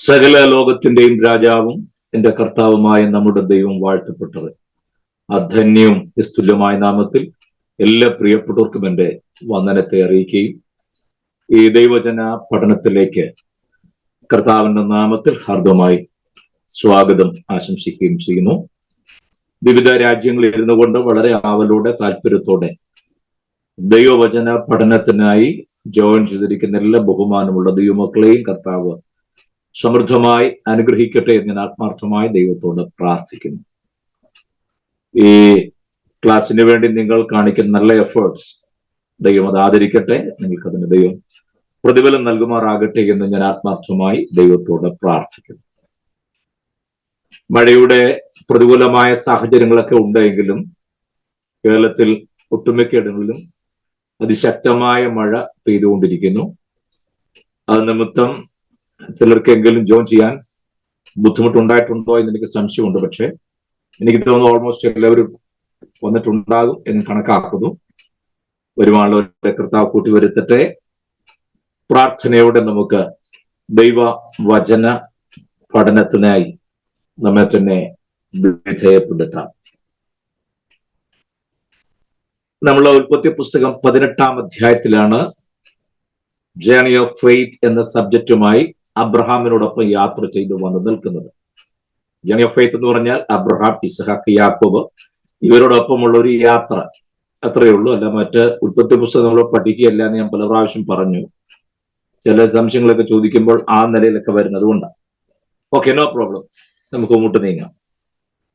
സകല ലോകത്തിന്റെയും രാജാവും എന്റെ കർത്താവുമായ നമ്മുടെ ദൈവം വാഴ്ത്തപ്പെട്ടത്. അധന്യവും നിസ്തുല്യമായ നാമത്തിൽ എല്ലാ പ്രിയപ്പെട്ടവർക്കും എൻ്റെ വന്ദനത്തെ അറിയിക്കുകയും ഈ ദൈവജന പഠനത്തിലേക്ക് കർത്താവിന്റെ നാമത്തിൽ ഹാർദമായി സ്വാഗതം ആശംസിക്കുകയും ചെയ്യുന്നു. വിവിധ രാജ്യങ്ങളിൽ ഇരുന്നു കൊണ്ട് വളരെ ആവലോടെ താല്പര്യത്തോടെ ദൈവവചന പഠനത്തിനായി ജോയിൻ ചെയ്തിരിക്കുന്ന എല്ലാ ബഹുമാനമുള്ള ദൈവമക്കളെയും കർത്താവ് സമൃദ്ധമായി അനുഗ്രഹിക്കട്ടെ എന്ന് ഞാൻ ആത്മാർത്ഥമായി ദൈവത്തോട് പ്രാർത്ഥിക്കുന്നു. ഈ ക്ലാസ്സിന് വേണ്ടി നിങ്ങൾ കാണിക്കുന്ന നല്ല എഫേർട്സ് ദൈവം അത് ആദരിക്കട്ടെ. നിങ്ങൾക്കതിന് ദൈവം പ്രതിഫലം നൽകുമാറാകട്ടെ എന്ന് ഞാൻ ആത്മാർത്ഥമായി ദൈവത്തോട് പ്രാർത്ഥിക്കുന്നു. മഴയുടെ പ്രതികൂലമായ സാഹചര്യങ്ങളൊക്കെ ഉണ്ടെങ്കിലും കേരളത്തിൽ ഒട്ടുമിക്കയിടങ്ങളിലും അതിശക്തമായ മഴ പെയ്തുകൊണ്ടിരിക്കുന്നു. അത് നിമിത്തം ചിലർക്കെങ്കിലും ജോയിൻ ചെയ്യാൻ ബുദ്ധിമുട്ടുണ്ടായിട്ടുണ്ടോ എന്ന് എനിക്ക് സംശയമുണ്ട്. പക്ഷെ എനിക്ക് തോന്നുന്നു ഓൾമോസ്റ്റ് എല്ലാവരും വന്നിട്ടുണ്ടാകും എന്ന് കണക്കാക്കുന്നു. വരുവാനുള്ള കർത്താവ് കൂട്ടി വരുത്തട്ടെ. പ്രാർത്ഥനയോടെ നമുക്ക് ദൈവ വചന പഠനത്തിനായി നമ്മെ തന്നെ വിധേയപ്പെടുത്താം. നമ്മളെ ഉൽപ്പത്തി പുസ്തകം 18-ാം അധ്യായത്തിലാണ് ജേണി ഓഫ് ഫെയ്ത്ത് എന്ന സബ്ജക്റ്റുമായി അബ്രഹാമിനോടൊപ്പം യാത്ര ചെയ്തു വന്ന് നിൽക്കുന്നത്. ജേണി ഓഫ് ഫെയ്ത്ത് എന്ന് പറഞ്ഞാൽ അബ്രഹാം, ഇസ്ഹാക്ക്, യാക്കോബ് ഇവരോടൊപ്പമുള്ള ഒരു യാത്ര, അത്രയേ ഉള്ളൂ. അല്ല മറ്റ് ഉൽപ്പത്തി പുസ്തകം നമ്മൾ പഠിക്കുകയല്ല എന്ന് ഞാൻ പല പ്രാവശ്യം പറഞ്ഞു. ചില സംശയങ്ങളൊക്കെ ചോദിക്കുമ്പോൾ ആ നിലയിലൊക്കെ വരുന്നത് കൊണ്ടാണ്. ഓക്കെ, നോ പ്രോബ്ലം, നമുക്ക് മുമ്പോട്ട് നീങ്ങാം.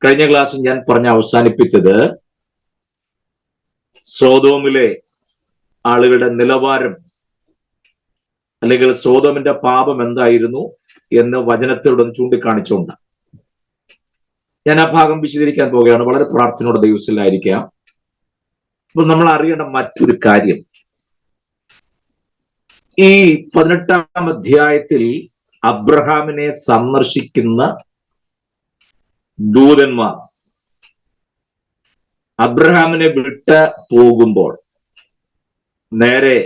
കഴിഞ്ഞ ക്ലാസ്സിൽ ഞാൻ പറഞ്ഞ് അവസാനിപ്പിച്ചത് സോദോമിലെ ആളുകളുടെ നിലവാരം അല്ലെങ്കിൽ സോദോമിന്റെ പാപം എന്തായിരുന്നു എന്ന് വചനത്തിലൂടെ ചൂണ്ടിക്കാണിച്ചുകൊണ്ട് ഞാൻ ആ ഭാഗം വിശദീകരിക്കാൻ പോവുകയാണ്. വളരെ പ്രാർത്ഥനയോടെ ദൈവത്തിലായിരിക്കാം. അപ്പൊ നമ്മൾ അറിയേണ്ട മറ്റൊരു കാര്യം, ഈ 18-ാം അധ്യായത്തിൽ അബ്രഹാമിനെ സന്ദർശിക്കുന്ന ദൂതന്മാർ അബ്രഹാമിനെ വിട്ട് പോകുമ്പോൾ നേരെ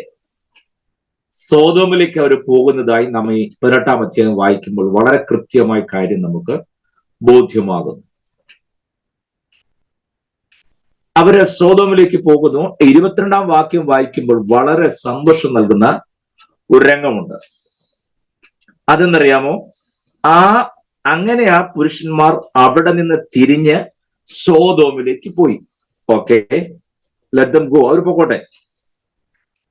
സോദോമിലേക്ക് അവർ പോകുന്നതായി നാം ഈ 18-ാം അധ്യായം വായിക്കുമ്പോൾ വളരെ കൃത്യമായ കാര്യം നമുക്ക് ബോധ്യമാകുന്നു. അവര് സോദോമിലേക്ക് പോകുന്നു. 22-ാം വാക്യം വായിക്കുമ്പോൾ വളരെ സന്തോഷം നൽകുന്ന ഒരു രംഗമുണ്ട്. അതെന്നറിയാമോ? അങ്ങനെ ആ പുരുഷന്മാർ അവിടെ നിന്ന് തിരിഞ്ഞ് സോദോമിലേക്ക് പോയി. ഓക്കെ, ലെറ്റ് ദം ഗോ, അവർ പോകട്ടെ.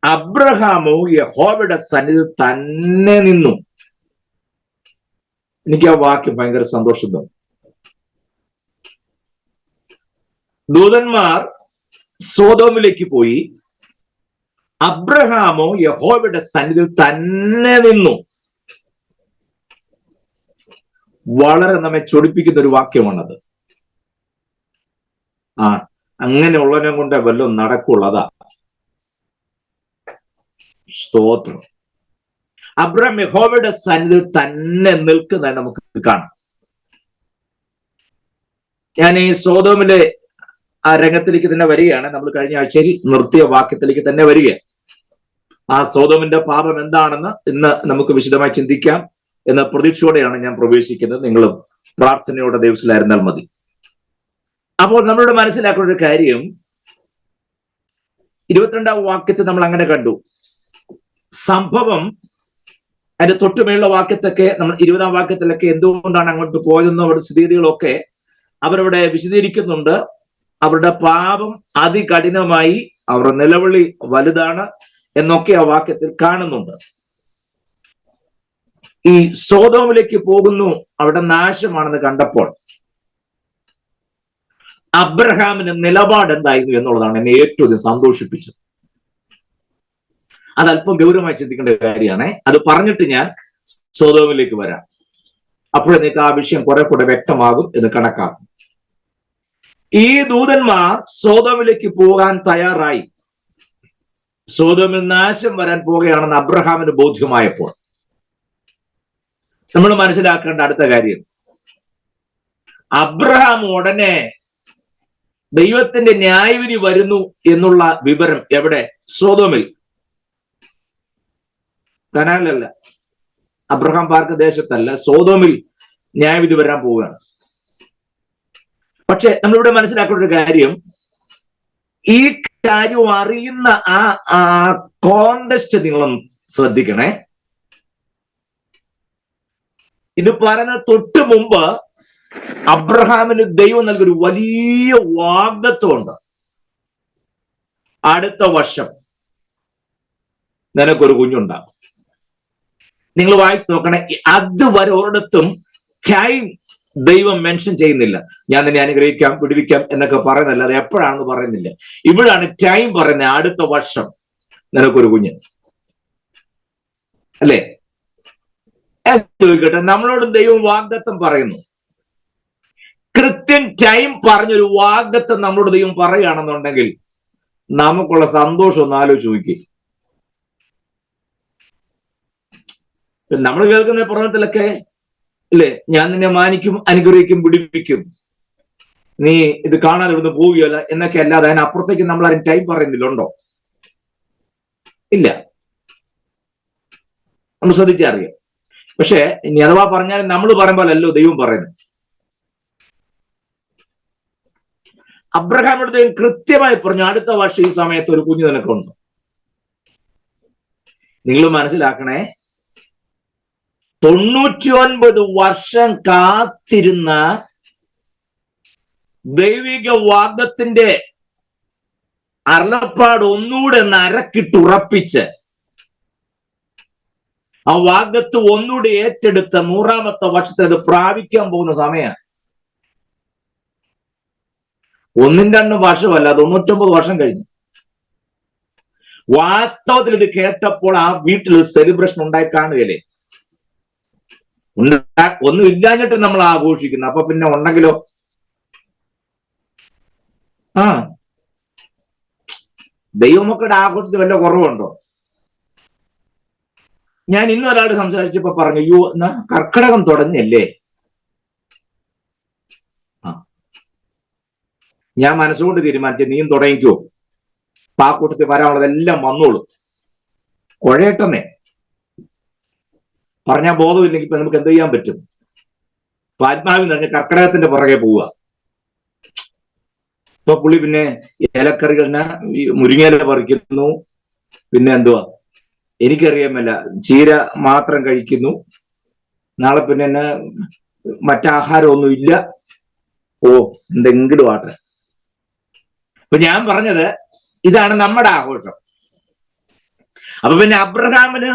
അബ്രഹാമോ യഹോവയുടെ സന്നിധിയിൽ തന്നെ നിന്നു. എനിക്ക് ആ വാക്യം ഭയങ്കര സന്തോഷം തോന്നി. ദൂതന്മാർ സോദോമിലേക്ക് പോയി, അബ്രഹാമോ യഹോവയുടെ സന്നിധിയിൽ തന്നെ നിന്നു. വളരെ നമ്മെ ചൊടിപ്പിക്കുന്ന ഒരു വാക്യമാണത്. അങ്ങനെയുള്ളവനെ കൊണ്ട് വല്ലതും നടക്കുള്ളൂ. അതാ സ്തോത്രം. അബ്രഹാം യഹോവയുടെ സന്നിധിയിൽ തന്നെ നിൽക്കുന്നതായി നമുക്ക് കാണാം. ഞാൻ ഈ സോദോമിലെ ആ രംഗത്തിലേക്ക് തന്നെ വരികയാണ്. നമ്മൾ കഴിഞ്ഞ ആഴ്ചയിൽ നിർത്തിയ വാക്യത്തിലേക്ക് തന്നെ വരികയാണ്. ആ സോദോമിന്റെ പാപം എന്താണെന്ന് ഇന്ന് നമുക്ക് വിശദമായി ചിന്തിക്കാം എന്ന പ്രതീക്ഷയോടെയാണ് ഞാൻ പ്രവേശിക്കുന്നത്. നിങ്ങളും പ്രാർത്ഥനയോടെ ദൈവത്തിലായിരുന്നാൽ മതി. അപ്പോൾ നമ്മളുടെ മനസ്സിലാക്കുന്ന ഒരു കാര്യം, 22-ാം വാക്യത്തിൽ നമ്മൾ അങ്ങനെ കണ്ടു. സംഭവം അതിന്റെ തൊട്ടുമേലുള്ള വാക്യത്തൊക്കെ നമ്മൾ 20-ാം വാക്യത്തിലൊക്കെ എന്തുകൊണ്ടാണ് അങ്ങോട്ട് പോയതെന്നോ അവരുടെ സ്ഥിതികളൊക്കെ അവരവിടെ വിശദീകരിക്കുന്നുണ്ട്. അവരുടെ പാപം അതികഠിനമായി, അവരുടെ നിലവിളി വലുതാണ് എന്നൊക്കെ ആ വാക്യത്തിൽ കാണുന്നുണ്ട്. ഈ സോദോമിലേക്ക് പോകുന്നു, അവിടെ നാശമാണെന്ന് കണ്ടപ്പോൾ അബ്രഹാമിന്റെ നിലപാട് എന്തായിരുന്നു എന്നുള്ളതാണ് എന്നെ ഏറ്റവും അധികം സന്തോഷിപ്പിച്ചത്. അത് അല്പം ഗൗരവമായി ചിന്തിക്കേണ്ട കാര്യമാണ്. അത് പറഞ്ഞിട്ട് ഞാൻ സോദോമിലേക്ക് വരാം. അപ്പോഴേക്ക് ആ വിഷയം കുറെ കൂടെ വ്യക്തമാകും എന്ന് കണക്കാക്കും. ഈ ദൂതന്മാർ സോദോമിലേക്ക് പോകാൻ തയ്യാറായി. സോദോമിൽ നാശം വരാൻ പോകുകയാണെന്ന് അബ്രഹാമിന് ബോധ്യമായപ്പോൾ നമ്മൾ മനസ്സിലാക്കേണ്ട അടുത്ത കാര്യം, അബ്രഹാം ഉടനെ ദൈവത്തിന്റെ ന്യായവിധി വരുന്നു എന്നുള്ള വിവരം എവിടെ? സോദോമിൽ, കനാനിലല്ല. അബ്രഹാം പാർക്ക ദേശത്തല്ല, സോതോമിൽ ന്യായവിധി വരാൻ പോവുകയാണ്. പക്ഷെ നമ്മളിവിടെ മനസ്സിലാക്കേണ്ട ഒരു കാര്യം, ഈ കാര്യം അറിയുന്ന ആ കോണ്ടെസ്റ്റ് നിങ്ങളൊന്ന് ശ്രദ്ധിക്കണേ. ഇത് പറയുന്ന തൊട്ട് മുമ്പ് അബ്രഹാമിന് ദൈവം നൽകിയൊരു വലിയ വാഗ്ദത്വമുണ്ട്. അടുത്ത വർഷം നിനക്കൊരു കുഞ്ഞുണ്ടാകും. നിങ്ങൾ വായിച്ചു നോക്കണേ. അതുവരെ ഒരിടത്തും ടൈം ദൈവം മെൻഷൻ ചെയ്യുന്നില്ല. ഞാൻ നിന്നെ അനുഗ്രഹിക്കാം, വിടുവിക്കാം എന്നൊക്കെ പറയുന്നില്ല. അത് എപ്പോഴാണെന്ന് പറയുന്നില്ല. ഇവിടാണ് ടൈം പറയുന്നത്, അടുത്ത വർഷം നിനക്കൊരു കുഞ്ഞ്. അല്ലേ? ചോദിക്കട്ടെ, നമ്മളോട് ദൈവം വാഗ്ദത്തം പറയുന്നു. കൃത്യം ടൈം പറഞ്ഞൊരു വാഗ്ദത്തം നമ്മളോട് ദൈവം പറയുകയാണെന്നുണ്ടെങ്കിൽ നമുക്കുള്ള സന്തോഷം ഒന്ന് ആലോചിച്ച് നോക്കി. നമ്മൾ കേൾക്കുന്ന പ്രവചനത്തിലൊക്കെ അല്ലേ, ഞാൻ നിന്നെ മാനിക്കും, അനുഗ്രഹിക്കും, വിടിപ്പിക്കും, നീ ഇത് കാണാതെ ഇവിടുന്ന് പോവുകയല്ല എന്നൊക്കെ അല്ലാതെ അതിനപ്പുറത്തേക്ക് നമ്മൾ ആരും ടൈം പറയുന്നില്ലുണ്ടോ? ഇല്ല. നമ്മൾ ശ്രദ്ധിച്ചറിയാം. പക്ഷെ ഇനി അഥവാ പറഞ്ഞാലും നമ്മൾ പറയുമ്പോഴല്ലോ ദൈവം പറയുന്നത്. അബ്രഹാമിനോട് ദൈവം കൃത്യമായി പറഞ്ഞു, അടുത്ത വർഷം ഈ സമയത്ത് ഒരു കുഞ്ഞു നിനക്കുണ്ട്. നിങ്ങൾ മനസ്സിലാക്കണേ, 99 വർഷം കാത്തിരുന്ന ദൈവിക വാഗ്ദത്തിന്റെ അരുളപ്പാട് ഒന്നുകൂടെ നരക്കിട്ടുറപ്പിച്ച് ആ വാഗ്ദത്വം ഒന്നുകൂടി ഏറ്റെടുത്ത 100ാമത്തെ വർഷത്തിൽ അത് പ്രാപിക്കാൻ പോകുന്ന സമയമാണ്. 1-2 വർഷമല്ല, 99 വർഷം കഴിഞ്ഞു. വാസ്തവത്തിൽ ഇത് കേട്ടപ്പോൾ ആ വീട്ടിൽ സെലിബ്രേഷൻ ഉണ്ടായി കാണുകയല്ലേ? ഒന്നും ഇല്ലാഞ്ഞിട്ട് നമ്മൾ ആഘോഷിക്കുന്നു. അപ്പൊ പിന്നെ ഉണ്ടെങ്കിലോ? ദൈവമക്കളുടെ ആഘോഷത്തിൽ വല്ല കുറവുണ്ടോ? ഞാൻ ഇന്നൊരാൾ സംസാരിച്ചപ്പോ പറഞ്ഞു, അയ്യോ എന്നാ കർക്കിടകം തുടങ്ങിയല്ലേ. ഞാൻ മനസ്സുകൊണ്ട് തീരുമാനിച്ചു, നീയും തുടങ്ങിക്കോ, പാക്കൂട്ടത്തിൽ വരാനുള്ളതെല്ലാം വന്നോളൂ. കുഴയട്ടെന്നേ പറഞ്ഞാൽ ബോധമില്ലെങ്കിൽ ഇപ്പൊ നമുക്ക് എന്ത് ചെയ്യാൻ പറ്റും? ആത്മാവിൽ നിന്ന് കർക്കിടകത്തിന്റെ പുറകെ പോവുക. ഇപ്പൊ പുള്ളി പിന്നെ ഇലക്കറികളിനെ മുരിങ്ങയില പറിക്കുന്നു, പിന്നെ എന്തുവാ എനിക്കറിയാമല്ല, ചീര മാത്രം കഴിക്കുന്നു. നാളെ പിന്നെ എന്നെ മറ്റാഹാരമൊന്നും ഇല്ല. ഓ എന്തെങ്കിലും ആട്ടെ. അപ്പൊ ഞാൻ പറഞ്ഞത് ഇതാണ് നമ്മുടെ ആഘോഷം. അപ്പൊ പിന്നെ അബ്രഹാമിന്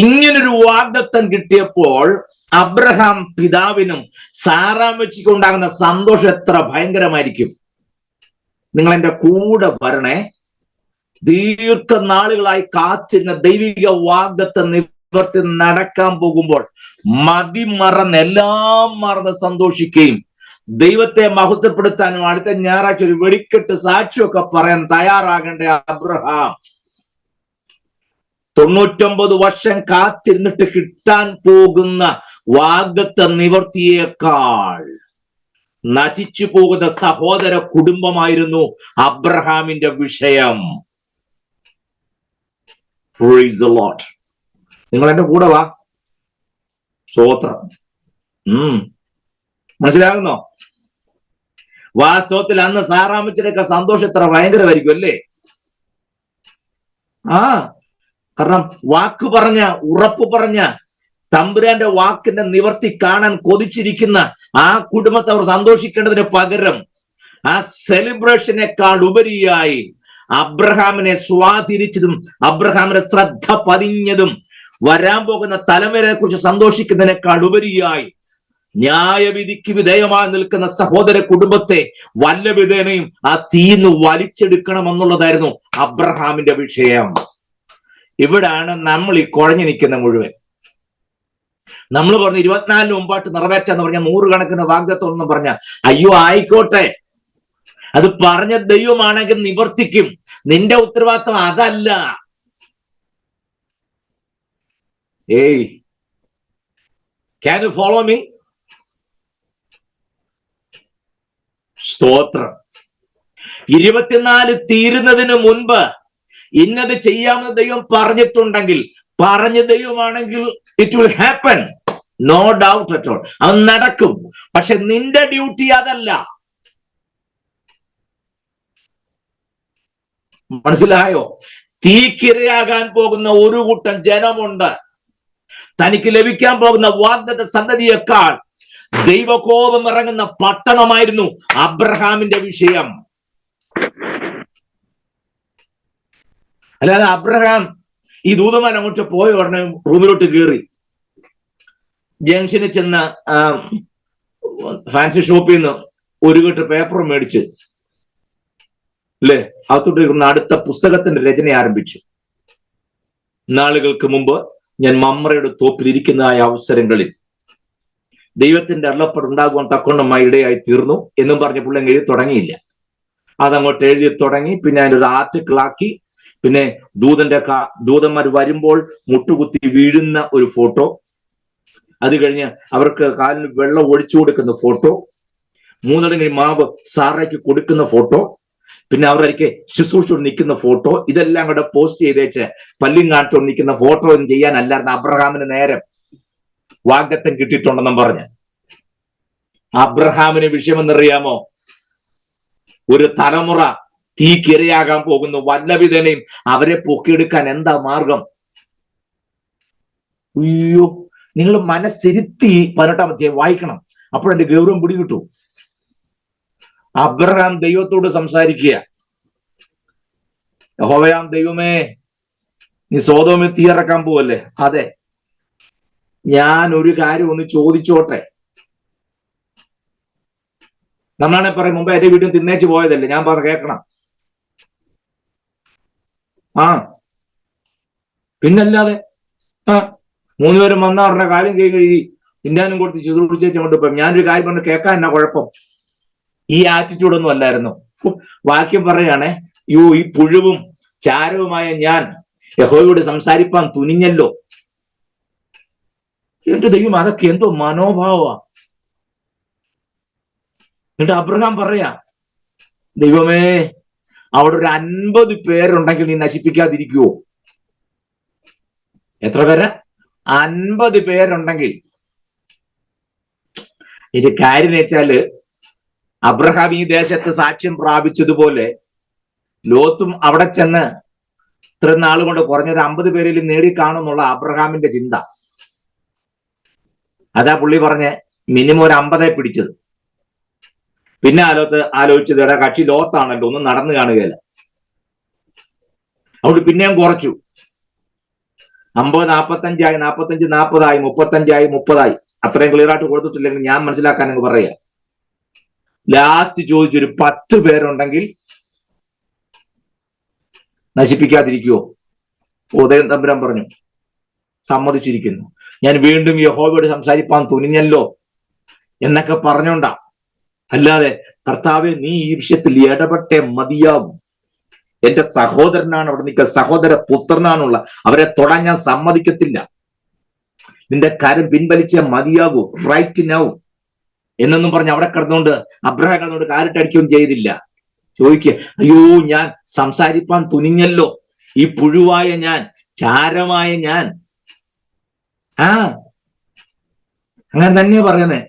ഇങ്ങനൊരു വാഗ്ദത്തം കിട്ടിയപ്പോൾ അബ്രഹാം പിതാവിനും സാറാമ്മച്ചിക്കും ഉണ്ടാകുന്ന സന്തോഷം എത്ര ഭയങ്കരമായിരിക്കും. നിങ്ങൾ എൻ്റെ കൂടെ വരണേ. ദീർഘനാളുകളായി കാത്തിരുന്ന ദൈവിക വാഗ്ദത്തം നിവർത്തി നടക്കാൻ പോകുമ്പോൾ മതിമറന്ന് എല്ലാം മറന്ന് സന്തോഷിക്കുകയും ദൈവത്തെ മഹത്വപ്പെടുത്താനും അടുത്ത ഞായറാഴ്ച ഒരു വെടിക്കെട്ട് സാക്ഷിയൊക്കെ പറയാൻ തയ്യാറാകേണ്ട അബ്രഹാം 99 വർഷം കാത്തിരുന്നിട്ട് കിട്ടാൻ പോകുന്ന വാഗ്ദത്ത നിവർത്തിയേക്കാൾ നശിച്ചു പോകുന്ന സഹോദര കുടുംബമായിരുന്നു അബ്രഹാമിന്റെ വിഷയം. Praise the Lord. നിങ്ങൾ എന്റെ കൂടെ വാ. സ്തോത്രം. മനസ്സിലാകുന്നോ? വാസ്തവത്തിൽ അന്ന് സാറാമ്മച്ചിയുടെയൊക്കെ സന്തോഷം എത്ര ഭയങ്കരമായിരിക്കും അല്ലേ? കാരണം വാക്ക് പറഞ്ഞ, ഉറപ്പ് പറഞ്ഞ, തമ്പുരാന്റെ വാക്കിന്റെ നിവർത്തി കാണാൻ കൊതിച്ചിരിക്കുന്ന ആ കുടുംബത്തെ അവർ സന്തോഷിക്കേണ്ടതിന് പകരം ആ സെലിബ്രേഷനേക്കാൾ ഉപരിയായി അബ്രഹാമിനെ സ്വാധീനിച്ചതും അബ്രഹാമിന്റെ ശ്രദ്ധ പതിഞ്ഞതും വരാൻ പോകുന്ന തലമുറയെ കുറിച്ച് സന്തോഷിക്കുന്നതിനേക്കാൾ ഉപരിയായി ന്യായവിധിക്ക് വിധേയമായി നിൽക്കുന്ന സഹോദര കുടുംബത്തെ വല്ല വിധേനയും ആ തീന്ന് വലിച്ചെടുക്കണമെന്നുള്ളതായിരുന്നു അബ്രഹാമിന്റെ വിഷയം. ഇവിടാണ് നമ്മൾ ഈ കുഴഞ്ഞു നിൽക്കുന്ന മുഴുവൻ. നമ്മൾ പറഞ്ഞ 24 മുമ്പാട്ട് നിറവേറ്റാന്ന് പറഞ്ഞ 100 കണക്കിന് വാഗ്ദത്തം ഒന്നും പറഞ്ഞ അയ്യോ ആയിക്കോട്ടെ, അത് പറഞ്ഞ ദൈവമാണെങ്കിൽ നിവർത്തിക്കും. നിന്റെ ഉത്തരവാദിത്വം അതല്ല. ഏയ്, ക്യാൻ യു ഫോളോ മീ? സ്തോത്രം. 24 തീരുന്നതിന് മുൻപ് ഇന്നത് ചെയ്യാമെന്ന് ദൈവം പറഞ്ഞിട്ടുണ്ടെങ്കിൽ പറഞ്ഞ ദൈവമാണെങ്കിൽ it will happen, no doubt at all, അത് നടക്കും. പക്ഷെ നിന്റെ ഡ്യൂട്ടി അതല്ല. മനസ്സിലായോ? തീക്കിരയാകാൻ പോകുന്ന ഒരു കൂട്ടം ജനമുണ്ട്. തനിക്ക് ലഭിക്കാൻ പോകുന്ന വാഗ്ദത്ത സന്തതിയേക്കാൾ ദൈവകോപം ഇറങ്ങുന്ന പട്ടണമായിരുന്നു അബ്രഹാമിന്റെ വിഷയം. അല്ലാതെ അബ്രഹാം ഈ ദൂതന്മാർ അങ്ങോട്ട് പോയ ഉടനെ റൂമിലോട്ട് കയറി ജംഗ്ഷനിൽ ചെന്ന ഫാൻസി ഷോപ്പിൽ നിന്ന് ഒരു കെട്ട് പേപ്പർ മേടിച്ച് അല്ലേ അകത്തോട്ട് അടുത്ത പുസ്തകത്തിന്റെ രചന ആരംഭിച്ചു. നാളുകൾക്ക് മുമ്പ് ഞാൻ മമ്രയുടെ തോപ്പിലിരിക്കുന്നതായ അവസരങ്ങളിൽ ദൈവത്തിന്റെ അരുളപ്പാടുണ്ടാകുവാൻ തക്കൊണ്ടമായി ഇടയായി തീർന്നു എന്നും പറഞ്ഞ പുള്ളി എഴുതി തുടങ്ങിയില്ല. അതങ്ങോട്ട് എഴുതി തുടങ്ങി. പിന്നെ അതിൻ്റെ ഒരു ആർട്ടിക്കിളാക്കി. പിന്നെ ദൂതന്മാർ വരുമ്പോൾ മുട്ടുകുത്തി വീഴുന്ന ഒരു ഫോട്ടോ, അത് കഴിഞ്ഞ് അവർക്ക് കാലിന് വെള്ളം ഒഴിച്ചു കൊടുക്കുന്ന ഫോട്ടോ, മൂന്നടങ്ങി മാവ് സാറയ്ക്ക് കൊടുക്കുന്ന ഫോട്ടോ, പിന്നെ അവരൊക്കെ ശുശ്രൂഷയോട് നിൽക്കുന്ന ഫോട്ടോ, ഇതെല്ലാം കൂടെ പോസ്റ്റ് ചെയ്തേച്ച് പല്ലും കാണിച്ചോണ്ട് നിൽക്കുന്ന ഫോട്ടോ ഒന്നും ചെയ്യാനല്ലായിരുന്നു അബ്രഹാമിന് നേരം. വാഗ്ദത്തം കിട്ടിയിട്ടുണ്ടെന്നും പറഞ്ഞ് അബ്രഹാമിന് വിഷയമെന്നറിയാമോ? ഒരു തലമുറ തീക്കിരയാകാൻ പോകുന്നു. വല്ലവിധനെയും അവരെ പൊക്കിയെടുക്കാൻ എന്താ മാർഗം? അയ്യോ, നിങ്ങൾ മനസ്സിരുത്തി 18-ാം അധ്യായം വായിക്കണം. അപ്പോഴെന്റെ ഗൗരവം പിടികിട്ടു. അബ്രഹാം ദൈവത്തോട് സംസാരിക്കുക, യഹോവയാം ദൈവമേ, നീ സോദോമിൽ തീയിറക്കാൻ പോവല്ലേ? അതെ, ഞാൻ ഒരു കാര്യം ഒന്ന് ചോദിച്ചോട്ടെ. നമ്മളാണെ പറയും മുമ്പ് എന്റെ വീട്ടിൽ തിന്നേച്ച് പോയതല്ലേ, ഞാൻ പറഞ്ഞ കേൾക്കണം. പിന്നല്ലാതെ 3 പേരും വന്ന അവരുടെ കാര്യം കഴുകി തിന്നാനും കൊടുത്ത് ശുശ്രൂഷിച്ച് കൊണ്ട് പോയി. ഞാനൊരു കാര്യം പറഞ്ഞ് കേൾക്കാൻ എന്നാ കുഴപ്പം? ഈ ആറ്റിറ്റ്യൂഡൊന്നും അല്ലായിരുന്നു. വാക്യം പറയുകയാണെ, ഈ പുഴുവും ചാരവുമായ ഞാൻ യഹോവയോട് സംസാരിപ്പാൻ തുനിഞ്ഞല്ലോ. എന്റെ ദൈവം, അതൊക്കെ എന്തോ മനോഭാവമാ. എന്നിട്ട് അബ്രഹാം പറയാ, ദൈവമേ, അവിടെ ഒരു 50 പേരുണ്ടെങ്കിൽ നീ നശിപ്പിക്കാതിരിക്കുവോ? എത്ര പേര്? 50 പേരുണ്ടെങ്കിൽ. ഇത് കാര്യം വെച്ചാല് അബ്രഹാം ഈ ദേശത്ത് സാക്ഷ്യം പ്രാപിച്ചതുപോലെ ലോത്തും അവിടെ ചെന്ന് ഇത്ര നാൾ കൊണ്ട് കുറഞ്ഞത് 50 പേരിൽ നേടിക്കാണുന്നുള്ള അബ്രഹാമിന്റെ ചിന്ത. അതാ പുള്ളി പറഞ്ഞ് മിനിമം ഒരു 50 പിടിച്ചത്. പിന്നെ ആലോചിച്ചത് എടാ കക്ഷി ലോത്താണല്ലോ, ഒന്നും നടന്നു കാണുകയില്ല. അതുകൊണ്ട് പിന്നെയും കുറച്ചു. 50 45 45 40 35 30. അത്രയും ക്ലിയർ ആയിട്ട് കൊടുത്തിട്ടില്ലെങ്കിൽ ഞാൻ മനസ്സിലാക്കാൻ അങ്ങ് പറയാ. ലാസ്റ്റ് ചോദിച്ചൊരു 10 പേരുണ്ടെങ്കിൽ നശിപ്പിക്കാതിരിക്കുവോ? ഉദയം തമ്പുരാൻ പറഞ്ഞു സമ്മതിച്ചിരിക്കുന്നു. ഞാൻ വീണ്ടും യഹോവയോട് സംസാരിപ്പാൻ തുനിഞ്ഞല്ലോ എന്നൊക്കെ പറഞ്ഞോണ്ടാ. അല്ലാതെ കർത്താവെ, നീ ഈ വിഷയത്തിൽ ഇടപെട്ടേ മതിയാവും. എന്റെ സഹോദരനാണ് അവിടെ നിൽക്കുക, സഹോദര പുത്രനാണുള്ള, അവരെ തൊടാൻ ഞാൻ സമ്മതിക്കത്തില്ല. നിന്റെ കരം പിൻവലിച്ചേ മതിയാകൂ, റൈറ്റ് നൗ എന്നൊന്നും പറഞ്ഞ് അവിടെ കിടന്നുകൊണ്ട് അബ്രഹാം കിടന്നുകൊണ്ട് കാലിട്ടടിക്കുകയും ചെയ്തില്ല. ചോദിക്കുക, അയ്യോ, ഞാൻ സംസാരിപ്പാൻ തുനിഞ്ഞല്ലോ, ഈ പുഴുവായ ഞാൻ, ചാരമായ ഞാൻ. അങ്ങനെ തന്നെയാ പറയുന്നേ.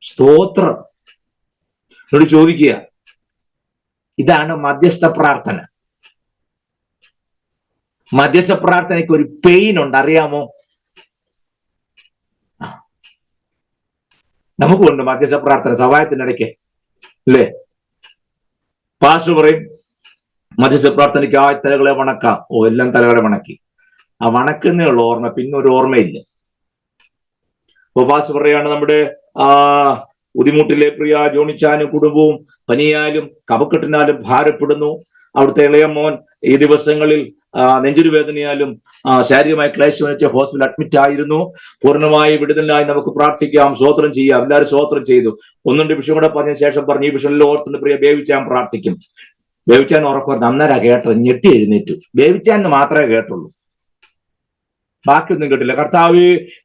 സ്തോത്രം. എന്നോട് ചോദിക്കുക, ഇതാണ് മധ്യസ്ഥ പ്രാർത്ഥന. മധ്യസ്ഥ പ്രാർത്ഥനയ്ക്ക് ഒരു പെയിൻ ഉണ്ട്, അറിയാമോ? നമുക്കുണ്ട് മധ്യസ്ഥ പ്രാർത്ഥന സഹായത്തിനിടയ്ക്ക്, അല്ലേ? പാസ്റ്റർ പറയും മധ്യസ്ഥ പ്രാർത്ഥനയ്ക്ക് ആ തലകളെ വണക്കാം. എല്ലാം തലകളെ വണക്കി. ആ വണക്കുന്നേ ഉള്ളു ഓർമ്മ, പിന്നെ ഒരു ഓർമ്മയില്ല. അപ്പൊ പാസ്റ്റർ പറയാണ്, നമ്മുടെ ഉദിമുട്ടിലെ പ്രിയ ജോണിച്ചാനും കുടുംബവും പനിയാലും കഫക്കെട്ടിനാലും ഭാരപ്പെടുന്നു. അവിടുത്തെ ഇളയ മോൻ ഈ ദിവസങ്ങളിൽ നെഞ്ചൊരു വേദനയാലും ശാരീരികമായ ക്ലേശം വെച്ച് ഹോസ്പിറ്റലിൽ അഡ്മിറ്റ് ആയിരുന്നു. പൂർണ്ണമായി വിടുതലിനായി നമുക്ക് പ്രാർത്ഥിക്കാം, സ്തോത്രം ചെയ്യാം. എല്ലാവരും സ്തോത്രം ചെയ്തു. 1-2 വിഷയം കൂടെ പറഞ്ഞ ശേഷം പറഞ്ഞു, ഈ വിഷയം ഓർത്തുന്ന പ്രിയ ബേവിച്ചാൻ പ്രാർത്ഥിക്കും. ബേവിച്ചാൻ ഉറപ്പ് അന്നേരാ കേട്ടത്, ഞെട്ടി എഴുന്നേറ്റു. ബേവിച്ചാന്ന് മാത്രമേ കേട്ടുള്ളൂ, ബാക്കിയൊന്നും കേട്ടില്ല.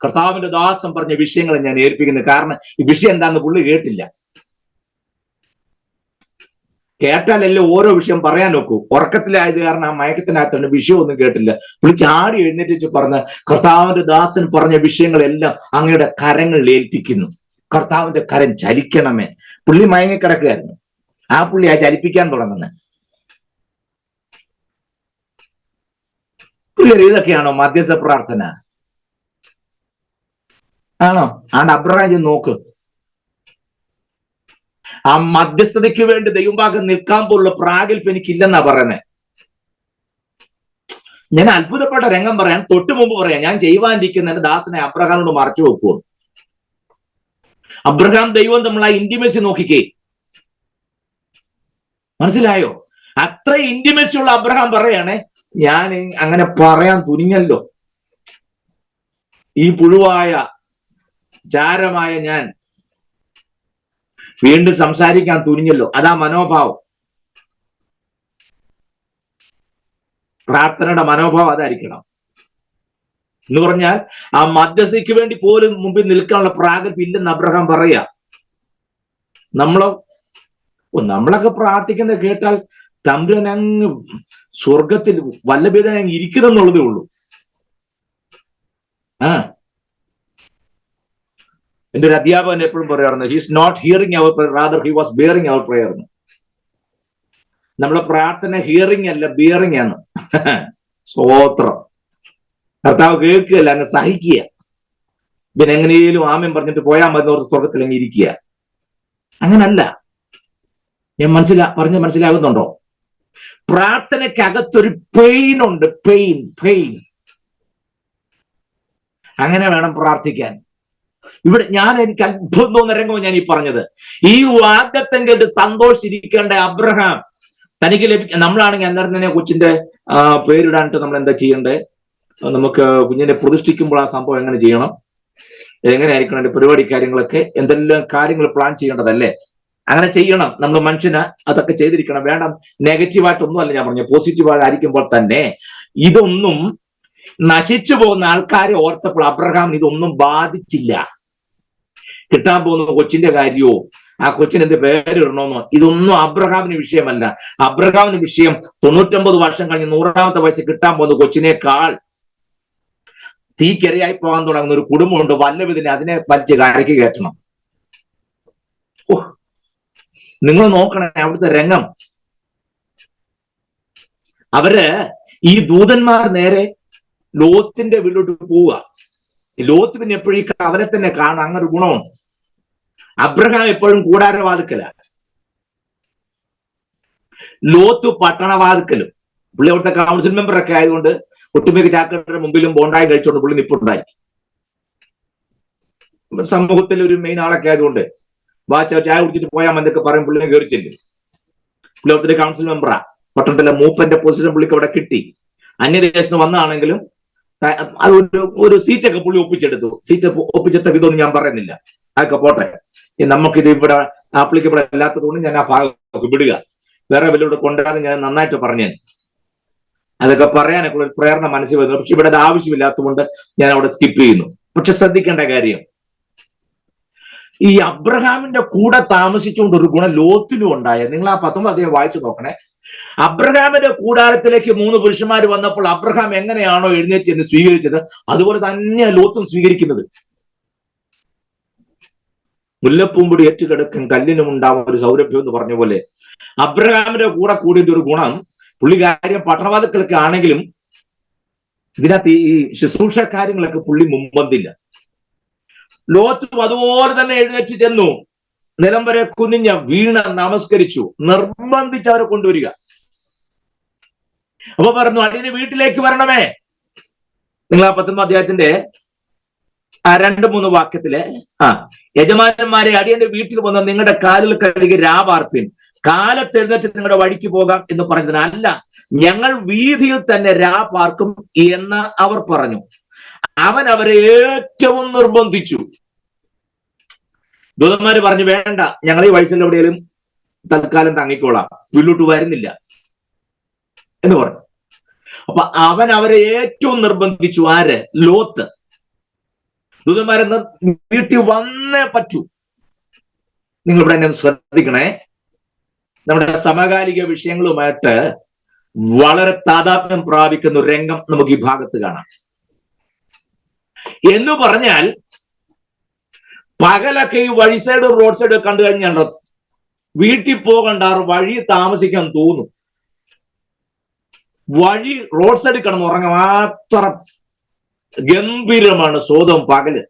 കർത്താവിന്റെ ദാസം പറഞ്ഞ വിഷയങ്ങളെ ഞാൻ ഏൽപ്പിക്കുന്നത്. കാരണം ഈ വിഷയം എന്താണെന്ന് പുള്ളി കേട്ടില്ല. കേട്ടാലല്ലേ ഓരോ വിഷയം പറയാൻ നോക്കൂ. ഉറക്കത്തിലായത് കാരണം ആ മയക്കത്തിനകത്തുണ്ട്, വിഷയമൊന്നും കേട്ടില്ല. പുള്ളി ചാടി എഴുന്നേറ്റ് പറഞ്ഞ കർത്താവിന്റെ ദാസൻ പറഞ്ഞ വിഷയങ്ങളെല്ലാം അങ്ങയുടെ കരങ്ങളിൽ ഏൽപ്പിക്കുന്നു, കർത്താവിന്റെ കരം ചലിക്കണമേ. പുള്ളി മയങ്ങിക്കിടക്കുകയായിരുന്നു. ആ പുള്ളി ആ ചലിപ്പിക്കാൻ തുടങ്ങുന്നത്. ഇതൊക്കെയാണോ മധ്യസ്ഥ പ്രാർത്ഥന? ആണോ? ആണ്ട് അബ്രഹാം നോക്ക്, ആ മധ്യസ്ഥതയ്ക്ക് വേണ്ടി ദൈവഭാഗം നിൽക്കാൻ പോലുള്ള പ്രാഗൽഭ്യം എനിക്കില്ലെന്നാ പറയുന്നത്. ഞാൻ അത്ഭുതപ്പെട്ട രംഗം പറയാൻ തൊട്ടു മുമ്പ് പറയാം. ഞാൻ ചെയ്യുവാനിരിക്കുന്ന എന്റെ ദാസനെ അബ്രഹാമിനോട് മറച്ചു വെക്കുമോ? അബ്രഹാം ദൈവം തമ്മിൽ ആ ഇന്റിമസി നോക്കിക്കേ, മനസ്സിലായോ? അത്ര ഇന്റിമസി ഉള്ള അബ്രഹാം പറയാണ്, ഞാൻ അങ്ങനെ പറയാൻ തുനിഞ്ഞല്ലോ, ഈ പുഴുവായ ചാരമായ ഞാൻ വീണ്ടും സംസാരിക്കാൻ തുനിഞ്ഞല്ലോ. അതാ മനോഭാവം, പ്രാർത്ഥനയുടെ മനോഭാവം അതായിരിക്കണം. എന്ന് പറഞ്ഞാൽ ആ മധ്യസ്ഥയ്ക്ക് വേണ്ടി പോലും മുമ്പിൽ നിൽക്കാനുള്ള പ്രാഗൽഭ്യം ഇല്ലെന്ന് അബ്രഹാം പറയാ. നമ്മളൊക്കെ പ്രാർത്ഥിക്കുന്നത് കേട്ടാൽ തമ്പുരാൻ അങ്ങ് സ്വർഗത്തിൽ വല്ലഭീടൻ അങ്ങ് ഇരിക്കുന്നെന്നുള്ളതേ ഉള്ളൂ. എന്റെ ഒരു അധ്യാപകൻ എപ്പോഴും പറയാറുണ്ട്, he is not hearing our prayer, rather he was bearing our prayer. നമ്മളെ പ്രാർത്ഥന ഹിയറിംഗ് അല്ല, ബിയറിംഗ് ആണ്. സ്തോത്രം. കർത്താവ് കേൾക്കുകയല്ല, അങ്ങ് സഹിക്കുക. പിന്നെ എങ്ങനെയും ആമൻ പറഞ്ഞിട്ട് പോയാൽ മതി, സ്വർഗത്തിൽ അങ്ങ് ഇരിക്കുക. അങ്ങനല്ല. ഞാൻ മനസ്സിലാകുന്നുണ്ടോ? പ്രാർത്ഥനയ്ക്കകത്തൊരു പെയിൻ ഉണ്ട്, പെയിൻ. അങ്ങനെ വേണം പ്രാർത്ഥിക്കാൻ. ഇവിടെ എനിക്ക് അത്ഭുതം തോന്നുന്ന രംഗം ഞാൻ ഈ പറഞ്ഞത്. ഈ വാഗ്ദത്തം കേട്ട് സന്തോഷിച്ചിരിക്കേണ്ട അബ്രഹാം തനിക്ക് നമ്മളാണെങ്കിൽ അന്നേരം തന്നെ കൊച്ചിന്റെ പേരിടാനിട്ട് നമ്മൾ എന്താ ചെയ്യണ്ടേ? നമുക്ക് കുഞ്ഞിനെ പ്രതിഷ്ഠിക്കുമ്പോൾ ആ സംഭവം എങ്ങനെ ചെയ്യണം, എങ്ങനെയായിരിക്കണം അതിന്റെ പരിപാടി കാര്യങ്ങളൊക്കെ, എന്തെല്ലാം കാര്യങ്ങൾ പ്ലാൻ ചെയ്യേണ്ടതല്ലേ? അങ്ങനെ ചെയ്യണം. നമ്മൾ മനുഷ്യന് അതൊക്കെ ചെയ്തിരിക്കണം. വേണ്ട, നെഗറ്റീവായിട്ടൊന്നും അല്ല ഞാൻ പറഞ്ഞു, പോസിറ്റീവായിരിക്കുമ്പോൾ തന്നെ ഇതൊന്നും നശിച്ചു പോകുന്ന ആൾക്കാരെ ഓർത്തപ്പോൾ അബ്രഹാം ഇതൊന്നും ബാധിച്ചില്ല. കിട്ടാൻ പോകുന്ന കൊച്ചിന്റെ കാര്യമോ ആ കൊച്ചിന് എന്ത് പേരിടണമെന്നോ ഇതൊന്നും അബ്രഹാമിന് വിഷയമല്ല. അബ്രഹാമിന് വിഷയം 99 വർഷം കഴിഞ്ഞ് 100ാമത്തെ വയസ്സിൽ കിട്ടാൻ പോകുന്ന കൊച്ചിനേക്കാൾ തീക്കെറിയായി പോകാൻ തുടങ്ങുന്ന ഒരു കുടുംബമുണ്ട്. വല്ലവിധനെ അതിനെ വലിച്ച് കരയ്ക്ക് കയറ്റണം. നിങ്ങൾ നോക്കണേ അവിടുത്തെ രംഗം. അവര് ഈ ദൂതന്മാർ നേരെ ലോത്തിന്റെ വീട്ടിലോട്ട് പോവുക. ലോത്ത് പിന്നെ എപ്പോഴും ഈ അവനെ തന്നെ കാണാൻ അങ്ങനെ ഗുണമുണ്ട്. അബ്രഹാം എപ്പോഴും കൂടാരവാതുക്കല, ലോത്ത് പട്ടണവാതുക്കലും. പുള്ളി അവിടുത്തെ കൗൺസിൽ മെമ്പർ ഒക്കെ ആയതുകൊണ്ട് ഒട്ടുമിക്ക ചാക്കയുടെ മുമ്പിലും ബോണ്ടായി കഴിച്ചുകൊണ്ട് പുള്ളി നിപ്പുണ്ടായി. സമൂഹത്തിൽ ഒരു മെയിൻ ആളൊക്കെ ആയതുകൊണ്ട് ചായ കുടിച്ചിട്ട് പോയാൽ മതിയൊക്കെ പറയും. പുള്ളിനെ കയറി ചെല്ലും. പുള്ളി അവിടുത്തെ കൗൺസിൽ മെമ്പറാ. പട്ടണത്തിലെ മൂപ്പന്റെ പൊസിഷൻ പുള്ളിക്ക് അവിടെ കിട്ടി. അന്യദേശത്ത് വന്നാണെങ്കിലും അത് ഒരു സീറ്റൊക്കെ പുള്ളി ഒപ്പിച്ചെടുത്തു. സീറ്റ് ഒപ്പിച്ചെടുത്ത ഇതൊന്നും ഞാൻ പറയുന്നില്ല, അതൊക്കെ പോട്ടെ. നമുക്കിത് ഇവിടെ ആപ്ലിക്കബിൾ അല്ലാത്തതുകൊണ്ട് ഞാൻ ആ ഭാഗം വിടുക. വേറെ വല്ലവിടെ കൊണ്ടുവരാതെ ഞാൻ നന്നായിട്ട് പറഞ്ഞു. അതൊക്കെ പറയാനൊക്കെ ഒരു പ്രേരണ മനസ്സിൽ വരുന്നു. പക്ഷെ ഇവിടെ അത് ആവശ്യമില്ലാത്തതുകൊണ്ട് ഞാൻ അവിടെ സ്കിപ്പ് ചെയ്യുന്നു. പക്ഷെ ശ്രദ്ധിക്കേണ്ട കാര്യം, ഈ അബ്രഹാമിന്റെ കൂടെ താമസിച്ചുകൊണ്ട് ഒരു ഗുണം ലോത്തിനും ഉണ്ടായ. നിങ്ങൾ ആ 19 അധ്യായം വായിച്ചു നോക്കണേ. അബ്രഹാമിന്റെ കൂടാരത്തിലേക്ക് 3 പുരുഷന്മാർ വന്നപ്പോൾ അബ്രഹാം എങ്ങനെയാണോ എഴുന്നേറ്റ് എന്ന് സ്വീകരിച്ചത്, അതുപോലെ തന്നെ ലോത്തും സ്വീകരിക്കുന്നത്. മുല്ലപ്പൂമ്പൊടി ഏറ്റുകിടക്കും കല്ലിനും ഉണ്ടാവും ഒരു സൗരഭ്യം എന്ന് പറഞ്ഞ പോലെ അബ്രഹാമിന്റെ കൂടെ കൂടിയ ഒരു ഗുണം, പുള്ളി കാര്യം പട്ടണവാദത്തിലൊക്കെ ആണെങ്കിലും ഇതിനകത്ത് ഈ ശുശ്രൂഷ കാര്യങ്ങളൊക്കെ പുള്ളി മുമ്പന്തില്ല. ലോത്തും അതുപോലെ തന്നെ എഴുന്നേറ്റ് ചെന്നു, നിലം വരെ കുനിഞ്ഞ വീണ നമസ്കരിച്ചു, നിർബന്ധിച്ച് അവരെ കൊണ്ടുവരിക. അപ്പൊ പറഞ്ഞു, അടിയന് വീട്ടിലേക്ക് വരണമേ. നിങ്ങൾ ആ 19 അധ്യായത്തിന്റെ 2-3 വാക്യത്തില് യജമാനന്മാരെ, അടിയന്റെ വീട്ടിൽ വന്ന് നിങ്ങളുടെ കാലിൽ കഴുകി രാപാർപ്പിൻ, കാലത്തെഴുന്നേറ്റ് നിങ്ങളുടെ വഴിക്ക് പോകാം എന്ന് പറഞ്ഞതിനല്ല, ഞങ്ങൾ വീതിയിൽ തന്നെ രാപാർക്കും എന്ന് അവർ പറഞ്ഞു. അവൻ അവരെ ഏറ്റവും നിർബന്ധിച്ചു. ദൂതന്മാര് പറഞ്ഞു, വേണ്ട, ഞങ്ങൾ ഈ വയസ്സിൽ എവിടെയെങ്കിലും തൽക്കാലം തങ്ങിക്കോളാം, വീട്ടിലോട്ട് വരുന്നില്ല എന്ന് പറഞ്ഞു. അപ്പൊ അവൻ അവരെ ഏറ്റവും നിർബന്ധിച്ചു. ആര്? ലോത്ത്. ദൂതന്മാരെ വീട്ടിൽ വന്നേ പറ്റൂ. നിങ്ങൾ ഇവിടെ എന്നെ ശ്രദ്ധിക്കണേ. നമ്മുടെ സമകാലിക വിഷയങ്ങളുമായിട്ട് വളരെ താതാത്മ്യം പ്രാപിക്കുന്ന ഒരു രംഗം നമുക്ക് ഈ ഭാഗത്ത് കാണാം. എന്ന് പറഞ്ഞാൽ പകലൊക്കെ ഈ വഴി സൈഡ് റോഡ് സൈഡ് കണ്ടു കഴിഞ്ഞാൽ വീട്ടിൽ പോകണ്ട, വഴി താമസിക്കാൻ തോന്നും. വഴി റോഡ് സൈഡിൽ കിടന്ന് ഉറങ്ങാൻ മാത്രം ഗംഭീരമാണ് സ്വതം പകല്.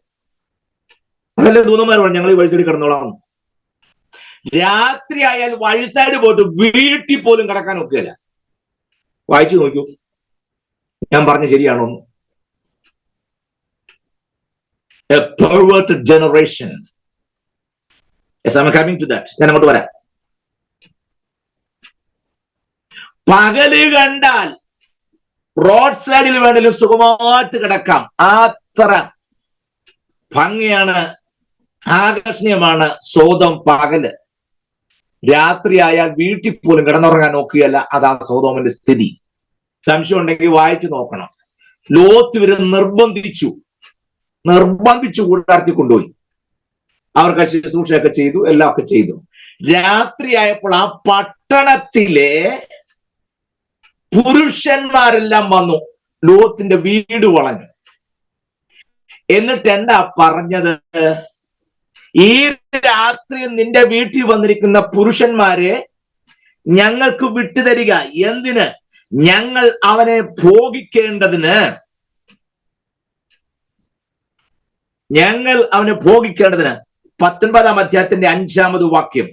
അതല്ലേ ദൂതന്മാർ പറഞ്ഞു ഞങ്ങൾ ഈ വഴി സൈഡിൽ കിടന്നോളാം. രാത്രി ആയാൽ വഴി സൈഡ് പോയിട്ട് വീട്ടിൽ പോലും കിടക്കാൻ ഒക്കുകയില്ല. വായിച്ചു നോക്കൂ, ഞാൻ പറഞ്ഞ ശരിയാണോ? A perverted generation. Yes, I'm coming to that. ഞാൻ അങ്ങോട്ട് വരാം. പകല് കണ്ടാൽ റോഡ് സൈഡിൽ വേണമെങ്കിലും സുഖമായിട്ട് കിടക്കാം. അത്ര ഭംഗിയാണ്, ആകർഷണീയമാണ് സ്വതം പകല്. രാത്രി ആയാൽ വീട്ടിൽ പോലും കിടന്നുറങ്ങാൻ നോക്കുകയല്ല. അതാ സോദോമിന്റെ സ്ഥിതി. സംശയം ഉണ്ടെങ്കിൽ വായിച്ചു നോക്കണം. ലോത്ത് ഇവര് നിർബന്ധിച്ചു കൂടാർത്തി കൊണ്ടുപോയി. അവർക്ക് ശുശ്രൂഷയൊക്കെ ചെയ്തു, എല്ലാം ഒക്കെ ചെയ്തു. രാത്രി ആയപ്പോൾ ആ പട്ടണത്തിലെ പുരുഷന്മാരെല്ലാം വന്നു, ലോത്തിന്റെ വീട് വളഞ്ഞു. എന്നിട്ട് എന്താ പറഞ്ഞത്? ഈ രാത്രി നിന്റെ വീട്ടിൽ വന്നിരിക്കുന്ന പുരുഷന്മാരെ ഞങ്ങൾക്ക് വിട്ടുതരിക. എന്തിന്? ഞങ്ങൾ അവനെ ഭോഗിക്കേണ്ടതിന്. ഞങ്ങൾ അവനെ ഭോഗിക്കേണ്ടതിന്. 19-ാം അധ്യായത്തിന്റെ 5-ാമത് വാക്യം.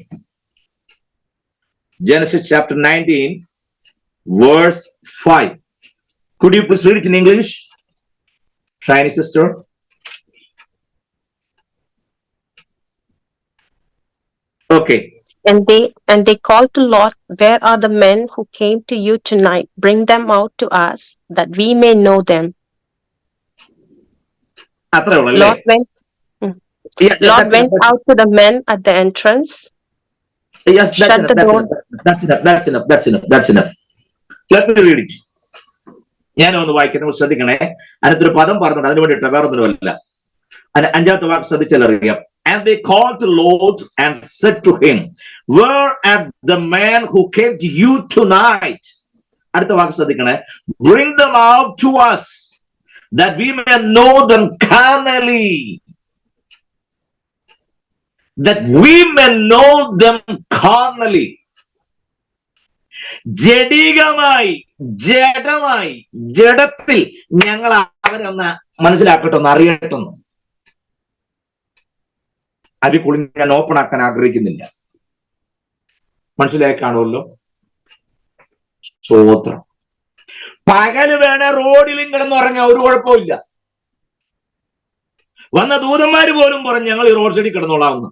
Genesis chapter 19 verse 5. Could you please read it in English, shiny sister? Okay. And they called to Lot, "Where are the men who came to you tonight? Bring them out to us, that we may know them." Lot went out to the men at the entrance. Yes, shut the door. That's enough. Let me read it. ഞാൻ ഒന്ന് വായിക്കുന്നത് ശ്രദ്ധിക്കണേ. അതിനകത്തൊരു പദം പറഞ്ഞിട്ടുണ്ട്, അതിന് വേണ്ടിയിട്ട് വേറെ ഒന്നുമല്ല. 5-ാമത്തെ വാക്ക് ശ്രദ്ധിച്ചാലറിയാം. And they called to Lot and said to him, "Where are the men who came to you tonight?" അടുത്ത വാക്ക് ശ്രദ്ധിക്കണേ. Bring them out to us, that we may know them carnally. That we may know them carnally. ജഡികമായി, ജഡത്തിൽ ഞങ്ങൾ അവരൊന്ന് മനസ്സിലാക്കട്ടെ, ഒന്ന് അറിയട്ടെന്ന്. അതിൽ കൂടി ഞാൻ open ആക്കാൻ ആഗ്രഹിക്കുന്നില്ല. മനസ്സിലായി കാണുമല്ലോ. സ്തോത്രം. പകല് വേണേ റോഡിലും കിടന്നുറങ്ങാൻ ഒരു കുഴപ്പമില്ല. വന്ന ദൂതന്മാര് പോലും പറഞ്ഞു ഞങ്ങൾ ഈ റോഡ് സൈഡിൽ കിടന്നോളാവുന്നു.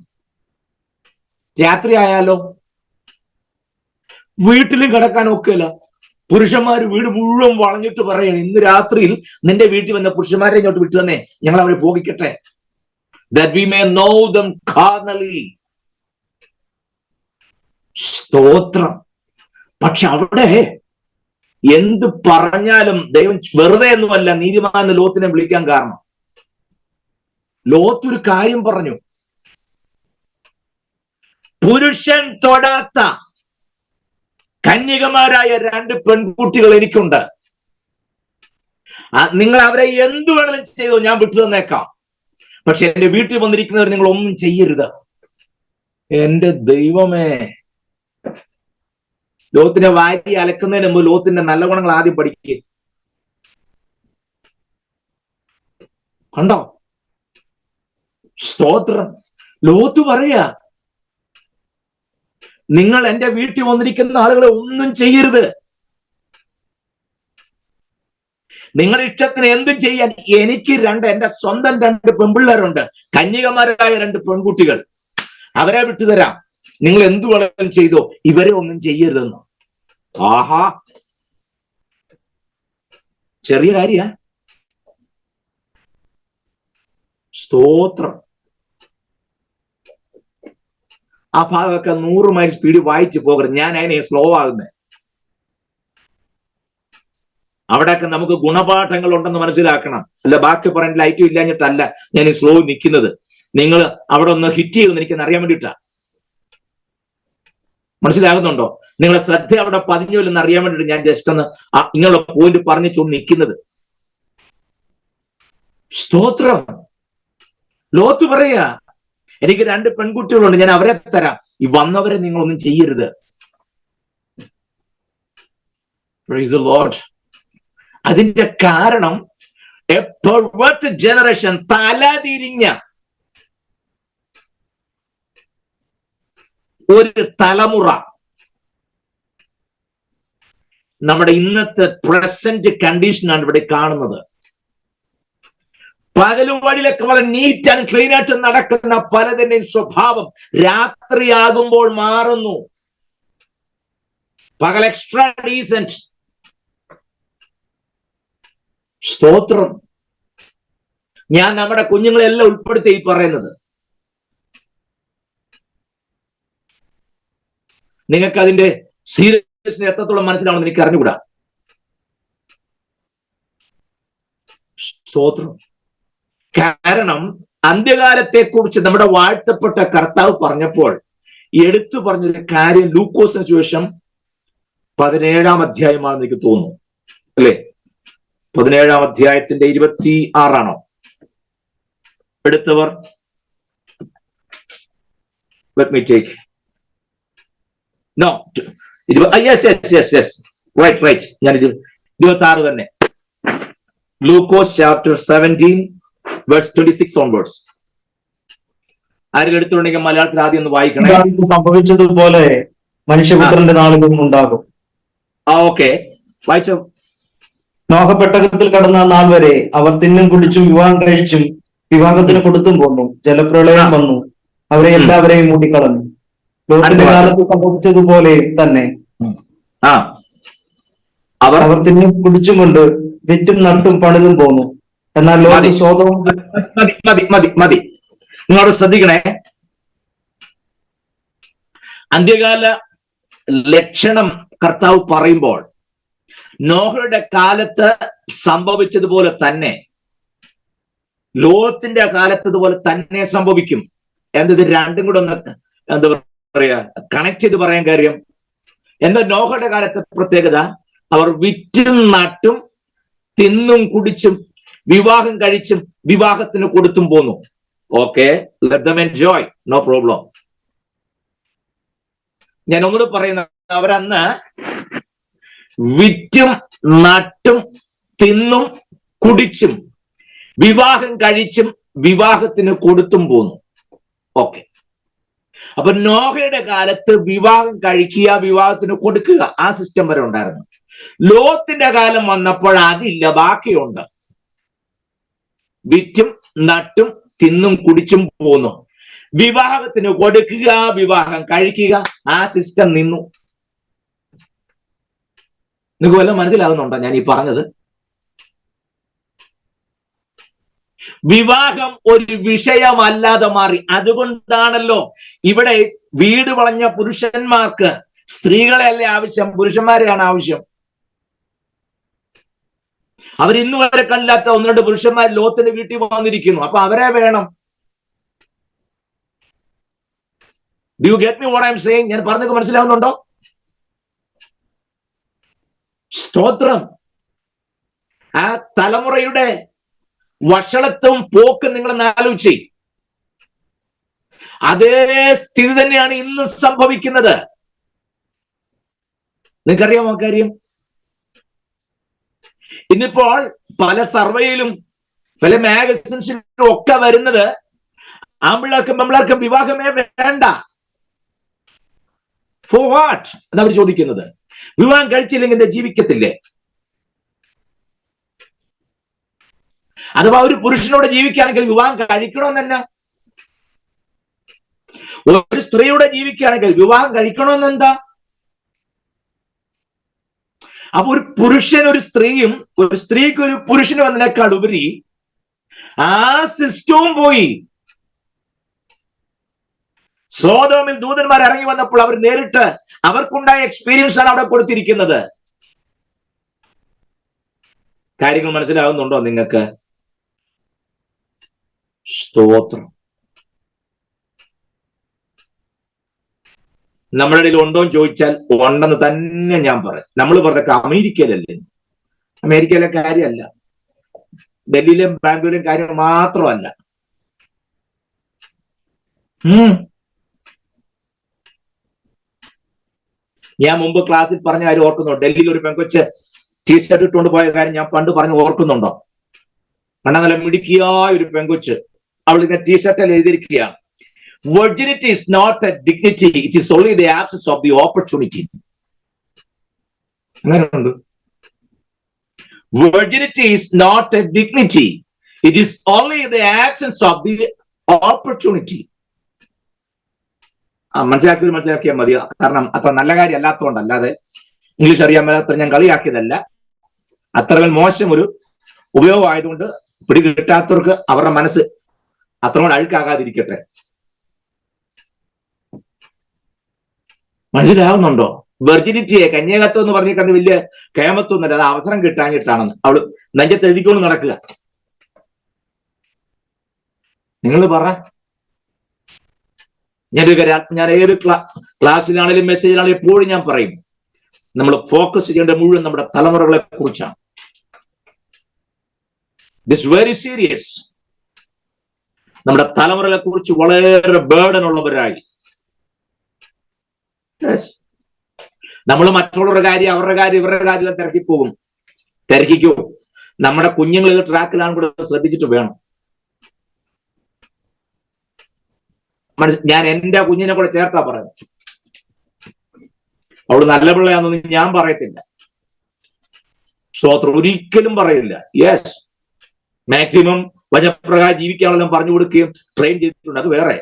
രാത്രി ആയാലോ വീട്ടിലും കിടക്കാൻ ഒക്കെയില്ല. പുരുഷന്മാര് വീട് മുഴുവൻ വളഞ്ഞിട്ട് പറയണം, ഇന്ന് രാത്രിയിൽ നിന്റെ വീട്ടിൽ വന്ന പുരുഷന്മാരെ ഇങ്ങോട്ട് വിട്ടു തന്നെ, ഞങ്ങൾ അവരെ പോകിക്കട്ടെ. That we may know them carnally. സ്തോത്രം. പക്ഷെ അവിടെ എന്ത് പറഞ്ഞാലും ദൈവം വെറുതെ ഒന്നുമല്ല നീതിമാൻ ലോത്തിനെ വിളിക്കാൻ കാരണം. ലോത്ത് ഒരു കാര്യം പറഞ്ഞു, പുരുഷൻ തൊടാത്ത കന്യകമാരായ 2 പെൺകുട്ടികൾ എനിക്കുണ്ട്. നിങ്ങൾ അവരെ എന്തു വേണമെങ്കിലും ചെയ്തോ, ഞാൻ വിട്ടു തന്നേക്കാം. പക്ഷെ എന്റെ വീട്ടിൽ വന്നിരിക്കുന്നവർ നിങ്ങൾ ഒന്നും ചെയ്യരുത്. എന്റെ ദൈവമേ, ലോത്തിനെ വാരി അലക്കുന്നതിന് മുമ്പ് ലോത്തിന്റെ നല്ല ഗുണങ്ങൾ ആദ്യം പഠിക്കുക. കണ്ടോ? സ്തോത്രം. ലോത്ത് പറയാ, നിങ്ങൾ എന്റെ വീട്ടിൽ വന്നിരിക്കുന്ന ആളുകളെ ഒന്നും ചെയ്യരുത്. നിങ്ങളുടെ ഇഷ്ടത്തിന് എന്തും ചെയ്യാൻ. എനിക്ക് എന്റെ സ്വന്തം 2 പെൺപിള്ളേരുണ്ട്, കന്യകമാരായ 2 പെൺകുട്ടികൾ. അവരെ വിട്ടുതരാം, നിങ്ങൾ എന്തു വേണമെങ്കിലും ചെയ്തോ, ഇവരെ ഒന്നും ചെയ്യരുതെന്ന്. ആഹാ, ചെറിയ കാര്യ. സ്തോത്രം. ആ ഭാഗമൊക്കെ 100 മൈൽ സ്പീഡിൽ വായിച്ചു പോകരുത്. ഞാൻ അതിനെ സ്ലോ ആകുന്നത്. അവിടെയൊക്കെ നമുക്ക് ഗുണപാഠങ്ങൾ ഉണ്ടെന്ന് മനസ്സിലാക്കണം. അല്ല ബാക്കി പറയാൻ ലൈറ്റും ഇല്ലാഞ്ഞിട്ടല്ല ഞാൻ ഈ സ്ലോ നിൽക്കുന്നത്. നിങ്ങൾ അവിടെ ഒന്ന് ഹിറ്റ് ചെയ്യുമെന്ന് എനിക്കെന്ന് അറിയാൻ വേണ്ടിയിട്ടാ. മനസ്സിലാകുന്നുണ്ടോ? നിങ്ങളെ ശ്രദ്ധ അവിടെ പതിഞ്ഞു എന്ന് അറിയാൻ വേണ്ടിയിട്ട് ഞാൻ ജസ്റ്റ് ഒന്ന് ഇങ്ങനെയുള്ള പോയിന്റ് പറഞ്ഞുകൊണ്ട് നിൽക്കുന്നത്. സ്തോത്രം. ലോത്ത് പറയാ, എനിക്ക് 2 പെൺകുട്ടികളുണ്ട്, ഞാൻ അവരെ തരാം, ഈ വന്നവരെ നിങ്ങളൊന്നും ചെയ്യരുത്. Praise the Lord. അതിന്റെ കാരണം എ പെർവേർട്ട് ജനറേഷൻ, തലതിരിഞ്ഞ ഒരു തലമുറ നമ്മുടെ ഇന്നത്തെ പ്രസന്റ് കണ്ടീഷനാണ് ഇവിടെ കാണുന്നത്. പകലും വഴിയിലൊക്കെ വളരെ നീറ്റ് ആൻഡ് ക്ലീൻ ആയിട്ട് നടക്കുന്ന പലതിന്റെയും സ്വഭാവം രാത്രിയാകുമ്പോൾ മാറുന്നു. പകൽ എക്സ്ട്രാ ഡീസന്റ്. സ്തോത്രം. ഞാൻ നമ്മുടെ കുഞ്ഞുങ്ങളെല്ലാം ഉൾപ്പെടുത്തി ഈ പറയുന്നത്. നിങ്ങൾക്ക് അതിന്റെ സീരിയസ്നെസ് എത്രത്തോളം മനസ്സിലാവണമെന്ന് എനിക്ക് അറിഞ്ഞുകൂടാ. സ്തോത്രം. കാരണം അന്ത്യകാലത്തെ കുറിച്ച് നമ്മുടെ വാഴ്ത്തപ്പെട്ട കർത്താവ് പറഞ്ഞപ്പോൾ എടുത്തു പറഞ്ഞൊരു കാര്യം ലൂക്കോസിന് ശേഷം 17-ാം അധ്യായമാണെന്ന് എനിക്ക് തോന്നുന്നു, അല്ലേ? 17-ാം അധ്യായത്തിന്റെ 26 എടുത്തവർ? Let me take. No. Yes. Right. ഞാൻ 26 തന്നെ. ലൂക്കോസ് ചാപ്റ്റർ 17 verse 26 onwards. ആരെങ്കിലും എടുത്തുണ്ടെങ്കിൽ മലയാളത്തിൽ ആദ്യം ഒന്ന് വായിക്കണേ. സംഭവിച്ചതുപോലെ മനുഷ്യപുത്രന്റെ നാളുകളും ഉണ്ടാകും. ഓക്കെ, വായിച്ചോ. നോഹ പെട്ടകത്തിൽ കടന്ന നാൾ വരെ അവർ തിന്നും കുടിച്ചും വിവാഹം കഴിച്ചും വിവാഹത്തിന് കൊടുത്തും പോന്നു. ജലപ്രളയം വന്നു, അവരെ എല്ലാവരെയും മൂടിക്കളഞ്ഞു. ലോത്തിന്റെ കാലത്ത് സംഭവിച്ചതുപോലെ തന്നെ അവർ തിന്നും കുടിച്ചും കൊണ്ട് വിറ്റും നട്ടും പണിതും പോന്നു. എന്നാൽ ലോക സ്വതവും മതി. നിങ്ങളോട് ശ്രദ്ധിക്കണേ. അന്ത്യകാല ലക്ഷണം കർത്താവ് പറയുമ്പോൾ നോഹയുടെ കാലത്ത് സംഭവിച്ചതുപോലെ തന്നെ ലോത്തിന്റെ കാലത്തതുപോലെ തന്നെ സംഭവിക്കും. എന്തത് രണ്ടും കൂടെ ഒന്ന് എന്താ പറയാ കണക്ട് ചെയ്ത് പറയാൻ കാര്യം എന്താ? നോഹയുടെ കാലത്തെ പ്രത്യേകത, അവർ വിറ്റും നട്ടും തിന്നും കുടിച്ചും വിവാഹം കഴിച്ചും വിവാഹത്തിന് കൊടുത്തും പോന്നു. Okay, let them enjoy, no problem. ഞാൻ ഒന്നുകൂടെ പറയുന്ന, അവരന്ന് വിറ്റും നട്ടും തിന്നും കുടിച്ചും വിവാഹം കഴിച്ചും വിവാഹത്തിന് കൊടുത്തും പോന്നു. ഓക്കെ, അപ്പൊ നോഹയുടെ കാലത്ത് വിവാഹം കഴിക്കുക, വിവാഹത്തിന് കൊടുക്കുക, ആ സിസ്റ്റം വരെ ഉണ്ടായിരുന്നു. ലോത്തിന്റെ കാലം വന്നപ്പോൾ അതില്ല, ബാക്കിയുണ്ട്. വിറ്റും നട്ടും തിന്നും കുടിച്ചും പോന്നു. വിവാഹത്തിന് കൊടുക്കുക, വിവാഹം കഴിക്കുക, ആ സിസ്റ്റം നിന്നു. നിങ്ങൾക്ക് വല്ലതും മനസ്സിലാകുന്നുണ്ടോ ഞാൻ ഈ പറഞ്ഞത്? വിവാഹം ഒരു വിഷയമല്ലാതെ മാറി. അതുകൊണ്ടാണല്ലോ ഇവിടെ വീട് വളഞ്ഞ പുരുഷന്മാർക്ക് സ്ത്രീകളെ അല്ലേ ആവശ്യം, പുരുഷന്മാരെയാണ് ആവശ്യം. അവരിന്നു വരെ കണ്ടില്ലാത്ത 1-2 പുരുഷന്മാർ ലോത്തിന്റെ വീട്ടിൽ വന്നിരിക്കുന്നു. അപ്പൊ അവരെ വേണം. Do you get me what I M saying? ഞാൻ പറഞ്ഞത് മനസ്സിലാവുന്നുണ്ടോ? സ്തോത്രം. ആ തലമുറയുടെ വഷളത്വം പോക്ക് നിങ്ങളെന്ന് ആലോചിച്ച്. അതേ സ്ഥിതി തന്നെയാണ് ഇന്ന് സംഭവിക്കുന്നത്. നിങ്ങൾക്കറിയാമോ കാര്യം? ഇന്നിപ്പോൾ പല സർവേയിലും പല മാഗസിൻസിലും ഒക്കെ വരുന്നത് ആമ്പിള്ളേർക്കും പെമ്പിള്ളേർക്കും വിവാഹമേ വേണ്ട. ഫോർ വാട്ട് എന്നവർ ചോദിക്കുന്നത്. വിവാഹം കഴിച്ചില്ലെങ്കിൽ ജീവിക്കത്തില്ലേ? അഥവാ ഒരു പുരുഷനോട് ജീവിക്കുകയാണെങ്കിൽ വിവാഹം കഴിക്കണമെന്നല്ല. ഒരു സ്ത്രീയോടെ ജീവിക്കുകയാണെങ്കിൽ വിവാഹം കഴിക്കണമെന്നെന്താ? അപ്പൊ ഒരു പുരുഷൻ ഒരു സ്ത്രീയും, ഒരു സ്ത്രീക്ക് ഒരു പുരുഷനും എന്നതിനേക്കാൾ ഉപരി ആ സിസ്റ്റവും പോയി. സോദോമിൽ ദൂതന്മാർ ഇറങ്ങി വന്നപ്പോൾ അവർ നേരിട്ട് അവർക്കുണ്ടായ എക്സ്പീരിയൻസ് ആണ് അവിടെ കൊടുത്തിരിക്കുന്നത്. കാര്യങ്ങൾ മനസ്സിലാകുന്നുണ്ടോ നിങ്ങൾക്ക്? സ്തോത്രം. നമ്മുടെ ഇടയിൽ ഉണ്ടോ എന്ന് ചോദിച്ചാൽ ഉണ്ടെന്ന് തന്നെ ഞാൻ പറയും. നമ്മൾ പറഞ്ഞൊക്കെ അമേരിക്കയിലല്ലേ? അമേരിക്കയിലെ കാര്യമല്ല, ഡൽഹിയിലും ബാംഗ്ലൂരിലും കാര്യം മാത്രമല്ല. ഞാൻ മുമ്പ് ക്ലാസ്സിൽ പറഞ്ഞ കാര്യം ഓർക്കുന്നുണ്ടോ? ഡൽഹിയിൽ ഒരു പെങ്കൊച്ച് ടീഷർട്ട് ഇട്ടുകൊണ്ട് പോയ കാര്യം ഞാൻ പണ്ട് പറഞ്ഞ് ഓർക്കുന്നുണ്ടോ? പണ്ട നല്ല മിടുക്കിയായ ഒരു പെങ്കൊച്ച്, അവൾ ഇങ്ങനെ ടീഷർട്ടിൽ എഴുതിയിരിക്കുകയാണ്, virginity is not a dignity, it is only the absence of the opportunity. അങ്ങനെയുണ്ട്. Virginity is not a dignity, it is only the absence of the opportunity. മനസ്സിലാക്കിയാൽ മതി. കാരണം അത്ര നല്ല കാര്യം അല്ലാത്തതുകൊണ്ട്, അല്ലാതെ ഇംഗ്ലീഷ് അറിയാൻ മേലാത്ത ഞാൻ കളിയാക്കിയതല്ല. അത്ര മോശം ഒരു ഉപയോഗം ആയതുകൊണ്ട് പിടി കിട്ടാത്തവർക്ക് അവരുടെ മനസ്സ് അത്രയോട് അഴുക്കാകാതിരിക്കട്ടെ. മനസ്സിലാവുന്നുണ്ടോ? വെർജിനിറ്റിയെ കന്യാകത്വം എന്ന് പറഞ്ഞ കണ്ട് വലിയ കേമത്വമൊന്നുമല്ല, അത് അവസരം കിട്ടാഞ്ഞിട്ടാണെന്ന് അവള് നെഞ്ചത്ത് എഴുതിക്കൊണ്ട് നടക്കുക. നിങ്ങൾ പറ. ഞാൻ ഏത് ക്ലാസ്സിലാണെങ്കിലും മെസ്സേജിലാണെങ്കിലും എപ്പോഴും ഞാൻ പറയും, നമ്മൾ ഫോക്കസ് ചെയ്യേണ്ട മുഴുവൻ നമ്മുടെ തലമുറകളെ കുറിച്ചാണ്. This very serious. നമ്മുടെ തലമുറകളെ കുറിച്ച് വളരെ ബേർഡൻ ഉള്ളവരായി. നമ്മൾ മറ്റുള്ളവരുടെ കാര്യം, അവരുടെ കാര്യം, ഇവരുടെ കാര്യം തിരക്കിക്കോ. നമ്മുടെ കുഞ്ഞുങ്ങൾ ട്രാക്കിലാണ് കൂടെ ശ്രദ്ധിച്ചിട്ട് വേണം. ഞാൻ എന്റെ കുഞ്ഞിനെ കൂടെ ചേർത്താ പറയുന്നത്. അവള് നല്ല പിള്ളയാണെന്നൊന്നും ഞാൻ പറയത്തില്ല, സ്തോത്രം, ഒരിക്കലും പറയില്ല. യെസ്, മാക്സിമം വചനപ്രകാരം ജീവിക്കാനുള്ള പറഞ്ഞു കൊടുക്കുകയും ട്രെയിൻ ചെയ്തിട്ടുണ്ട്, അത് വേറെ.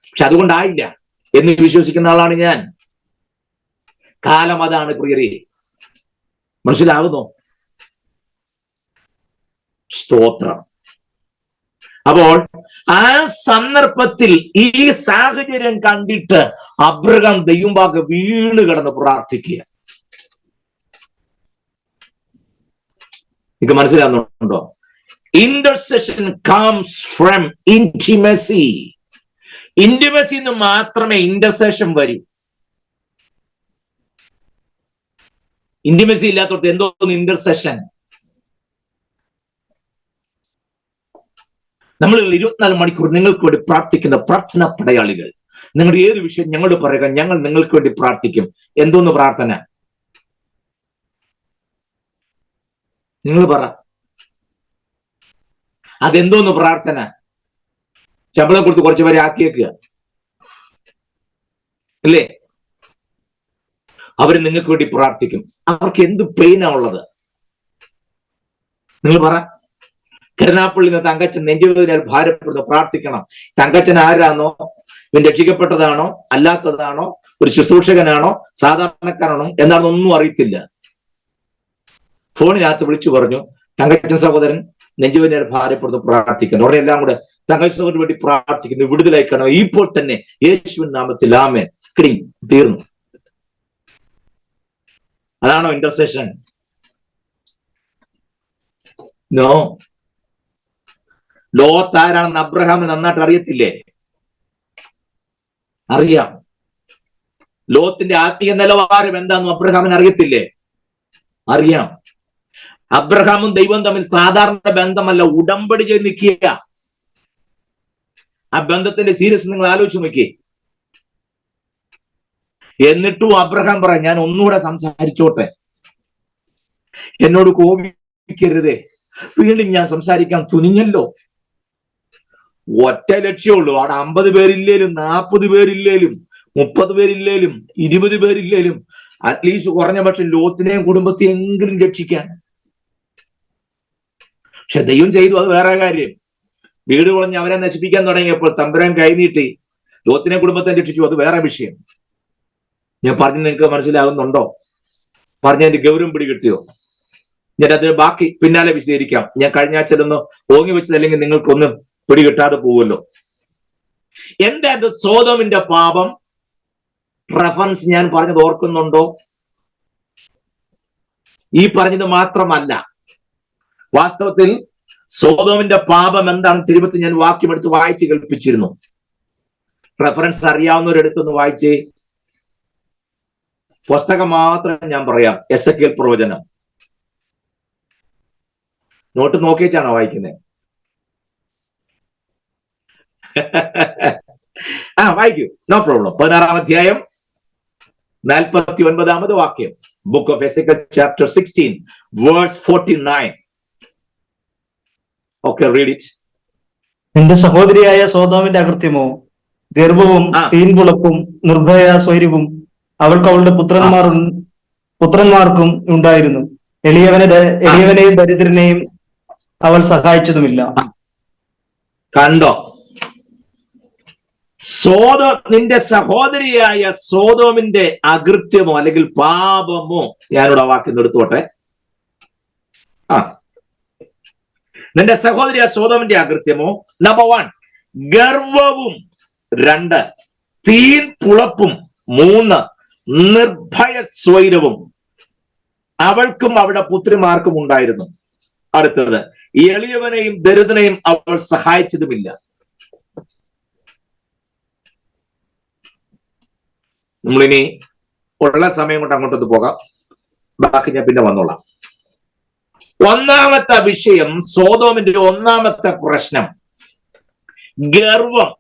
പക്ഷെ അതുകൊണ്ടായില്ല എന്ന് വിശ്വസിക്കുന്ന ആളാണ് ഞാൻ. കാലം അതാണ് പ്രിയരെ, മനസ്സിലാവുന്നു? സ്തോത്രം. അപ്പോൾ ആ സന്ദർഭത്തിൽ ഈ സാഹചര്യം കണ്ടിട്ട് അബ്രഹാം ദൈവമുമ്പാകെ വീണ് കിടന്ന് പ്രാർത്ഥിക്കുക. നിങ്ങൾക്ക് മനസ്സിലാവുന്നുണ്ടോ? Intercession comes from intimacy. Intimacy നിന്ന് മാത്രമേ ഇന്റർസെഷൻ വരൂ. ഇന്റിമസി ഇല്ലാത്തടത്ത് എന്തോന്ന് ഇന്റർസെഷൻ? നമ്മൾ 24 മണിക്കൂർ നിങ്ങൾക്ക് വേണ്ടി പ്രാർത്ഥിക്കുന്ന പ്രാർത്ഥന പടയാളികൾ. നിങ്ങളുടെ ഏത് വിഷയം ഞങ്ങളോട് പറയുക, ഞങ്ങൾ നിങ്ങൾക്ക് വേണ്ടി പ്രാർത്ഥിക്കും. എന്തോന്ന് പ്രാർത്ഥന? നിങ്ങൾ പറ, അതെന്തോന്ന് പ്രാർത്ഥന? ശമ്പളം കൊടുത്ത് കുറച്ച് പേരെ ആക്കിയേക്കുക അല്ലേ? അവര് നിങ്ങൾക്ക് വേണ്ടി പ്രാർത്ഥിക്കും. അവർക്ക് എന്ത് പെയിനാ ഉള്ളത്? നിങ്ങൾ പറ. കരുനാപ്പള്ളി നിന്ന് തങ്കച്ചൻ നെഞ്ചുവേദനയാൽ ഭാരപ്പെടുന്നു, പ്രാർത്ഥിക്കണം. തങ്കച്ചൻ ആരാണോ? ഇവൻ രക്ഷിക്കപ്പെട്ടതാണോ അല്ലാത്തതാണോ, ഒരു ശുശ്രൂഷകനാണോ സാധാരണക്കാരാണോ എന്നാണെന്നൊന്നും അറിയത്തില്ല. ഫോണിനകത്ത് വിളിച്ചു പറഞ്ഞു, തങ്കച്ചൻ സഹോദരൻ നെഞ്ചുവേദനയാൽ ഭാരപ്പെടുന്നു, പ്രാർത്ഥിക്കണം. ഉടനെ എല്ലാം കൂടെ തങ്കച്ചൻ സഹോദരന് വേണ്ടി പ്രാർത്ഥിക്കുന്നു, വിടുതലയക്കണം ഇപ്പോൾ തന്നെ യേശുവിൻ നാമത്തിൽ, ആമേൻ. തീർന്നു. അതാണോ ഇന്റർസെഷൻ? നോ. ലോത്ത് ആരാണെന്ന് അബ്രഹാമിന് നന്നായിട്ട് അറിയത്തില്ലേ? അറിയാം. ലോത്തിന്റെ ആത്മീയ നിലവാരം എന്താണെന്ന് അബ്രഹാമിന് അറിയത്തില്ലേ? അറിയാം. അബ്രഹാമും ദൈവം തമ്മിൽ സാധാരണ ബന്ധമല്ല, ഉടമ്പടി ചെയ്ത് നിൽക്കുക. ആ ബന്ധത്തിന്റെ സീരിയസ് നിങ്ങൾ ആലോചിച്ച് നോക്കിയേ. എന്നിട്ടും അബ്രഹാം പറയാം, ഞാൻ ഒന്നുകൂടെ സംസാരിച്ചോട്ടെ, എന്നോട് കോപിക്കരുതേ, വീണ്ടും ഞാൻ സംസാരിക്കാൻ തുനിഞ്ഞല്ലോ. ഒറ്റ ലക്ഷ്യമുള്ളൂ. അവിടെ 50 പേരില്ലേലും 40 പേരില്ലേലും 30 പേരില്ലേലും 20 പേരില്ലേലും അറ്റ്ലീസ്റ്റ് കുറഞ്ഞ പക്ഷം ലോത്തിനെയും കുടുംബത്തെയും എങ്കിലും രക്ഷിക്കാൻ. പക്ഷെ ദൈവം ചെയ്തു, അത് വേറെ കാര്യം. വീട് കുളഞ്ഞ് അവരെ നശിപ്പിക്കാൻ തുടങ്ങിയപ്പോൾ തമ്പുരാൻ കൈനീട്ടി ലോത്തിനെ കുടുംബത്തെ രക്ഷിച്ചു, അത് വേറെ വിഷയം. ഞാൻ പറഞ്ഞു, നിങ്ങൾക്ക് മനസ്സിലാകുന്നുണ്ടോ? പറഞ്ഞതിന്റെ ഗൗരവം പിടി കിട്ടിയോ? ഞാൻ അത് ബാക്കി പിന്നാലെ വിശദീകരിക്കാം. ഞാൻ കഴിഞ്ഞ ആഴ്ച ഒന്ന് ഓങ്ങി വെച്ചത്, അല്ലെങ്കിൽ നിങ്ങൾക്കൊന്നും പിടികിട്ടാതെ പോവുമല്ലോ. എന്താ സോദോമിന്റെ പാപം? റെഫറൻസ് ഞാൻ പറഞ്ഞത് ഓർക്കുന്നുണ്ടോ? ഈ പറഞ്ഞത് മാത്രമല്ല, വാസ്തവത്തിൽ സോദോമിന്റെ പാപം എന്താണ് തിരുവത്ത് ഞാൻ വാക്യമെടുത്ത് വായിച്ച് കേൾപ്പിച്ചിരുന്നു. റെഫറൻസ് അറിയാവുന്നവരെടുത്തൊന്ന് വായിച്ചേ. പുസ്തകം മാത്രം ഞാൻ പറയാം. എസെക്കിയേൽ പ്രവചനം. നോട്ട് നോക്കിച്ചാണോ വായിക്കുന്നത്? വായിക്കൂ, നോ പ്രോബ്ലം. 16-ാം അധ്യായം 49-ാമത് വാക്യം. Book of Ezekiel chapter 16 verse 49. Okay, read it. നിന്റെ സഹോദരിയായ സോദോമിന്റെ അകൃത്യമോ ഗർവവും തീൻപുളപ്പും നിർഭയ സ്വൈര്യവും അവൾക്ക് അവളുടെ പുത്രന്മാർക്കും ഉണ്ടായിരുന്നു. എളിയവനെയും ദരിദ്രനെയും അവൾ സഹായിച്ചതുമില്ല. കണ്ടോ? നിന്റെ സഹോദരിയായ സോദോമിന്റെ അകൃത്യമോ അല്ലെങ്കിൽ പാപമോ, ഞാനിവിടെ വാക്കിന്ന് എടുത്തോട്ടെ. നിന്റെ സഹോദരിയായ സോദോമിന്റെ അകൃത്യമോ, നമ്പർ 1 ഗർവവും, 2 തീൻ പുളപ്പും, 3 നിർഭയ സ്വൈരവും അവൾക്കും അവളുടെ പുത്രിമാർക്കും ഉണ്ടായിരുന്നു. അടുത്തത് എളിയവനെയും ദരിദ്രനെയും അവൾ സഹായിച്ചതുമില്ല. നമ്മളിനി ഉള്ള സമയം കൊണ്ട് അങ്ങോട്ടൊന്ന് പോകാം, ബാക്കി ഞാൻ പിന്നെ വന്നോളാം. ഒന്നാമത്തെ വിഷയം, സോദോമിന്റെ ഒന്നാമത്തെ പ്രശ്നം ഗർവം,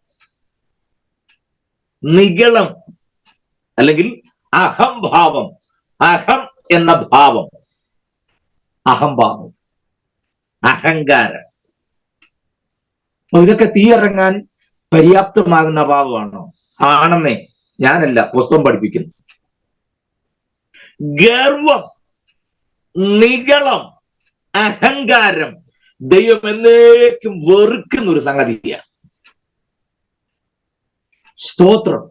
നിഗളം അല്ലെങ്കിൽ അഹംഭാവം. അഹം എന്ന ഭാവം, അഹംഭാവം, അഹങ്കാരം. ഇതൊക്കെ തീയിറങ്ങാൻ പര്യാപ്തമാകുന്ന ഭാവമാണോ? ആണെന്നേ, ഞാനല്ല, പുസ്തകം പഠിപ്പിക്കുന്നു. ഗർവം, നിഗളം, അഹങ്കാരം ദൈവം എന്നേക്കും വെറുക്കുന്ന ഒരു സംഗതിയാണ്. സ്തോത്രം.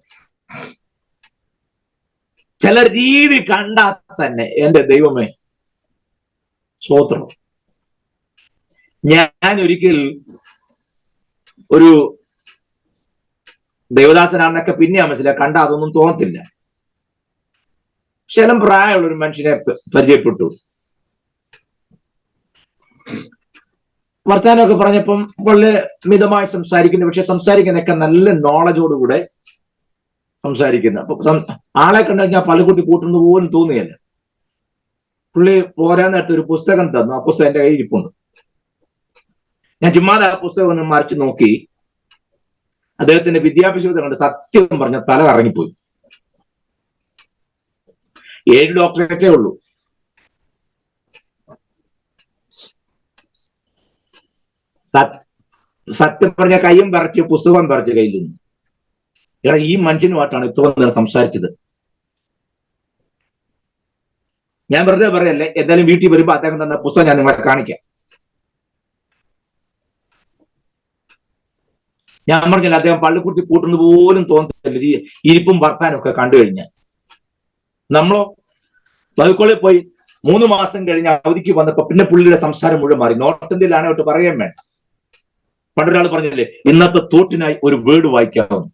ചില രീതി കണ്ടാൽ തന്നെ എന്റെ ദൈവമേ സ്തോത്രം. ഞാൻ ഒരിക്കൽ ഒരു ദേവദാസനാണെന്നൊക്കെ പിന്നെ മനസ്സിലായി, കണ്ട അതൊന്നും തോന്നത്തില്ല. ശലം പ്രായമുള്ള ഒരു മനുഷ്യനെ പരിചയപ്പെട്ടു. വർത്താനമൊക്കെ പറഞ്ഞപ്പം വളരെ മിതമായി സംസാരിക്കുന്നു, പക്ഷെ സംസാരിക്കുന്നതൊക്കെ നല്ല നോളജോടുകൂടെ സംസാരിക്കുന്നു. അപ്പൊ ആളെ കണ്ടു കഴിഞ്ഞാൽ പള്ളിക്കുട്ടി കൂട്ടുന്നത് പോലും തോന്നുകയല്ല. പുള്ളി പോരാൻ നേരത്തെ ഒരു പുസ്തകം തന്നു. ആ പുസ്തകം എന്റെ കയ്യിൽ ഇരിപ്പുണ്ട്. ഞാൻ ചുമ്മാതെ ആ പുസ്തകം ഒന്ന് മറിച്ച് നോക്കി. അദ്ദേഹത്തിന്റെ വിദ്യാഭ്യാസം കൊണ്ട് സത്യം പറഞ്ഞ തല കറങ്ങിപ്പോയി. 7 ഡോക്ടറേറ്റേ ഉള്ളൂ. സത്യം പറഞ്ഞ കയ്യും പറിച്ച് പുസ്തകം പറിച്ച് കയ്യിൽ നിന്ന്. എടാ, ഈ മനുഷ്യനുമായിട്ടാണ് ഇത്ര നേരം സംസാരിച്ചത്. ഞാൻ വെറുതെ പറയല്ലേ, എന്തായാലും വീട്ടിൽ വരുമ്പോ അദ്ദേഹം തന്ന പുസ്തകം ഞാൻ നിങ്ങളെ കാണിക്കാം. ഞാൻ പറഞ്ഞില്ല, അദ്ദേഹം പള്ളിക്കുട്ടി കൂട്ടുന്നത് പോലും തോന്നത്തില്ല, ഇരിപ്പും വർത്താനും ഒക്കെ കണ്ടു കഴിഞ്ഞാൽ. നമ്മളോ ബൈക്കോളിൽ പോയി 3 മാസം കഴിഞ്ഞ് അവധിക്ക് വന്നപ്പോ പിന്നെ പുള്ളിയുടെ സംസാരം മുഴുവൻ മാറി. നോർത്ത് ഇന്ത്യയിലാണോട്ട് പറയാൻ വേണ്ട. പണ്ടൊരാൾ പറഞ്ഞില്ലേ, ഇന്നത്തെ തോട്ടിനായി ഒരു വേർഡ് വായിക്കാമെന്ന്.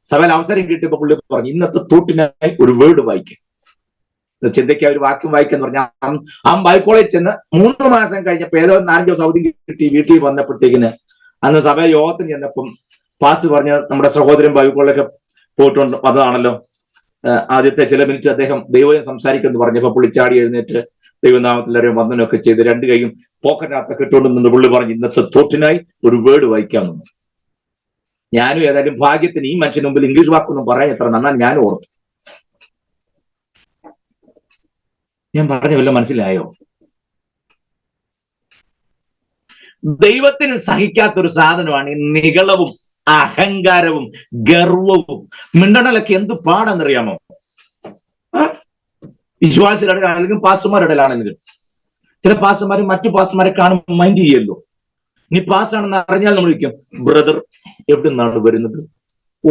സഭയിൽ അവസരം കിട്ടിയപ്പോ പുള്ളി പറഞ്ഞു, ഇന്നത്തെ തോട്ടിനായി ഒരു വേർഡ് വായിക്കാം. ചിന്തയ്ക്ക് ഒരു വാക്യം വായിക്കാന്ന് പറഞ്ഞാൽ ആ ബൈക്കോളേജ് ചെന്ന് 3 മാസം കഴിഞ്ഞപ്പോ ഏതോ 4 ദിവസം അവധി കിട്ടി വീട്ടിൽ വന്നപ്പോഴത്തേക്കിന് അന്ന് സഭ യോഗത്തിന് ചെന്നപ്പം പാസ്റ്റ് പറഞ്ഞ നമ്മുടെ സഹോദരൻ ബൈക്കോളൊക്കെ പോയിട്ടുണ്ട് അതാണല്ലോ. ആദ്യത്തെ ചില മിനിറ്റ് അദ്ദേഹം ദൈവം സംസാരിക്കുമെന്ന് പറഞ്ഞപ്പോ പുള്ളി ചാടി എഴുന്നേറ്റ് ദൈവനാമത്തിലറിയാൻ വന്ദനമൊക്കെ ചെയ്ത് 2 കൈയും പോക്കറ്റിനകത്തൊക്കെ ഇട്ടുകൊണ്ട് നിന്ന് പുള്ളി പറഞ്ഞു, ഇന്നത്തെ തോട്ടിനായി ഒരു വേർഡ് വായിക്കാമെന്ന്. ഞാനും ഏതായാലും ഭാഗ്യത്തിന് ഈ മനുഷ്യന് മുമ്പിൽ ഇംഗ്ലീഷ് വാക്കൊന്നും പറയാൻ എത്ര നന്നാ ഞാനും ഓർത്തു. ഞാൻ പറഞ്ഞ വല്ല മനസ്സിലായോ? ദൈവത്തിന് സഹിക്കാത്തൊരു സാധനമാണ് ഈ നിഗളവും അഹങ്കാരവും ഗർവവും. മിണ്ടണലൊക്കെ എന്ത് പാടെന്നറിയാമോ? വിശ്വാസികളുടെ അല്ലെങ്കിൽ പാസ്റ്റർമാരുടെ ഇടയിലാണെങ്കിലും ചില പാസ്റ്റർമാർ മറ്റു പാസ്റ്റർമാരെ കാണുമ്പോൾ മൈൻഡ് ചെയ്യല്ലോ. നീ പാസ്സാണെന്ന് അറിഞ്ഞാൽ നമ്മൾ ചോദിക്കും, ബ്രദർ എവിടെ നിന്നാണ് വരുന്നത്? ഓ,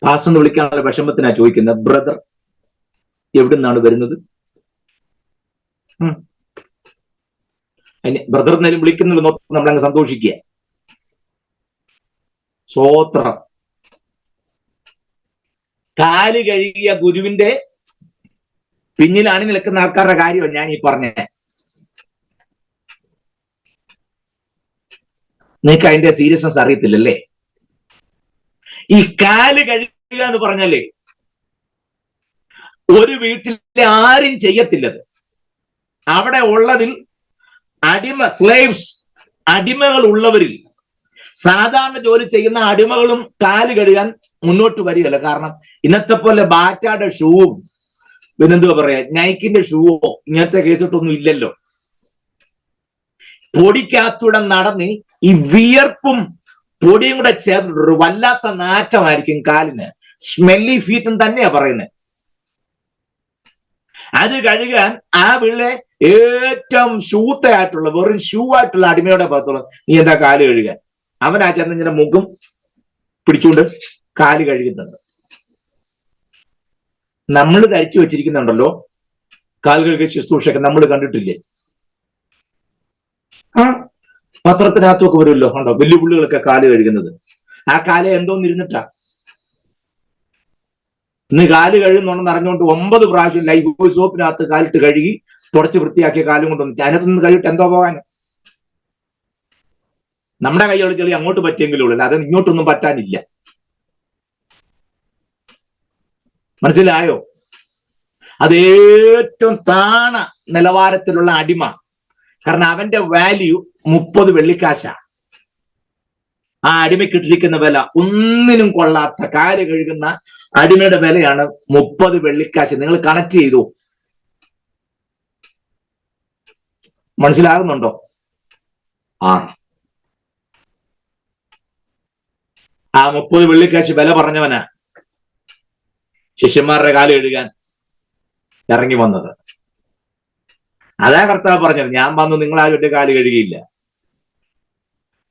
പാസ്റ്റർ എന്ന് വിളിക്കാനുള്ള വിഷമത്തിനാ ചോദിക്കുന്നത്, ബ്രദർ എവിടെ നിന്നാണ് വരുന്നത്? ബ്രദർ എന്നാലും വിളിക്കുന്നില്ല, നമ്മളങ്ങ് സന്തോഷിക്കുക. സ്തോത്രം. കാല് കഴുകിയ ഗുരുവിന്റെ പിന്നിലാണ് നിൽക്കുന്ന ആൾക്കാരുടെ കാര്യമാണ് ഞാൻ ഈ പറഞ്ഞത്. നിനക്ക് അതിന്റെ സീരിയസ്നെസ് അറിയത്തില്ലല്ലേ? ഈ കാല് കഴുകുക എന്ന് പറഞ്ഞാലേ ഒരു വീട്ടിലെ ആരും ചെയ്യത്തില്ലത്. അവിടെ ഉള്ളതിൽ സ്ലേവ്സ്, അടിമകൾ ഉള്ളവരിൽ സാധാരണ ജോലി ചെയ്യുന്ന അടിമകളും കാല് കഴുകാൻ മുന്നോട്ട് വരികയല്ല. കാരണം ഇന്നത്തെ പോലെ ബാറ്റായുടെ ഷൂവും പിന്നെന്തുവാ പറയാ നൈക്കിന്റെ ഷൂവോ ഇങ്ങനത്തെ കേസിട്ടൊന്നും ഇല്ലല്ലോ. പൊടിക്കകത്തൂടെ നടന്ന് ഈ വിയർപ്പും പൊടിയും കൂടെ ചേർന്നിട്ടൊരു വല്ലാത്ത നാറ്റമായിരിക്കും കാലിന്. സ്മെല്ലി ഫീറ്റും തന്നെയാ പറയുന്നത്. അത് കഴുകാൻ ആ വീട്ടിലെ ഏറ്റവും ഷൂത്തയായിട്ടുള്ള വെറും ഷൂ ആയിട്ടുള്ള അടിമയുടെ ഭാഗത്തുള്ള നീ എന്താ കാല് കഴുകാൻ? അവനാ ചെന്നിങ്ങനെ മുഖം പിടിച്ചുകൊണ്ട് കാല് കഴുകുന്നുണ്ട്. നമ്മൾ ധരിച്ചു വെച്ചിരിക്കുന്നുണ്ടല്ലോ കാൽ കഴുകിയ ശുശ്രൂഷയൊക്കെ നമ്മൾ കണ്ടിട്ടില്ലേ? പത്രത്തിനകത്തൊക്കെ വരുമല്ലോ, ഉണ്ടോ വലിയ പുള്ളികളൊക്കെ കാല് കഴുകുന്നത്. ആ കാല് എന്തോന്നിരുന്നിട്ടാ ഇന്ന് കാല് കഴുകുന്നുണ്ടെന്ന് അറിഞ്ഞുകൊണ്ട് 9 പ്രാവശ്യം ലൈഫ് ബോയ് സോപ്പിനകത്ത് കാലിട്ട് കഴുകി തുടച്ച് വൃത്തിയാക്കിയ കാലും കൊണ്ടുവന്നു അതിനകത്തുനിന്ന് കഴുകിട്ട് എന്തോ പോകാൻ? നമ്മുടെ കൈയോട് ചെളി അങ്ങോട്ട് പറ്റിയെങ്കിലും ഉള്ളൂ, അത് ഇങ്ങോട്ടൊന്നും പറ്റാനില്ല. മനസ്സിലായോ? അത് ഏറ്റവും താണ നിലവാരത്തിലുള്ള അടിമ. കാരണം അവന്റെ വാല്യൂ 30 വെള്ളിക്കാശ. ആ അടിമയ്ക്കിട്ടിരിക്കുന്ന വില ഒന്നിനും കൊള്ളാത്ത കാല് കഴുകുന്ന അടിമയുടെ വിലയാണ് 30 വെള്ളിക്കാശ്. നിങ്ങൾ കണക്ട് ചെയ്തു. മനസ്സിലാകുന്നുണ്ടോ? ആ 30 വെള്ളിക്കാശ് വില പറഞ്ഞവനാ ശിഷ്യന്മാരുടെ കാല് കഴുകാൻ ഇറങ്ങി വന്നത്. അതാ കർത്താവ് പറഞ്ഞത്, ഞാൻ വന്നു നിങ്ങളാരും എന്റെ കാല് കഴുകിയില്ല,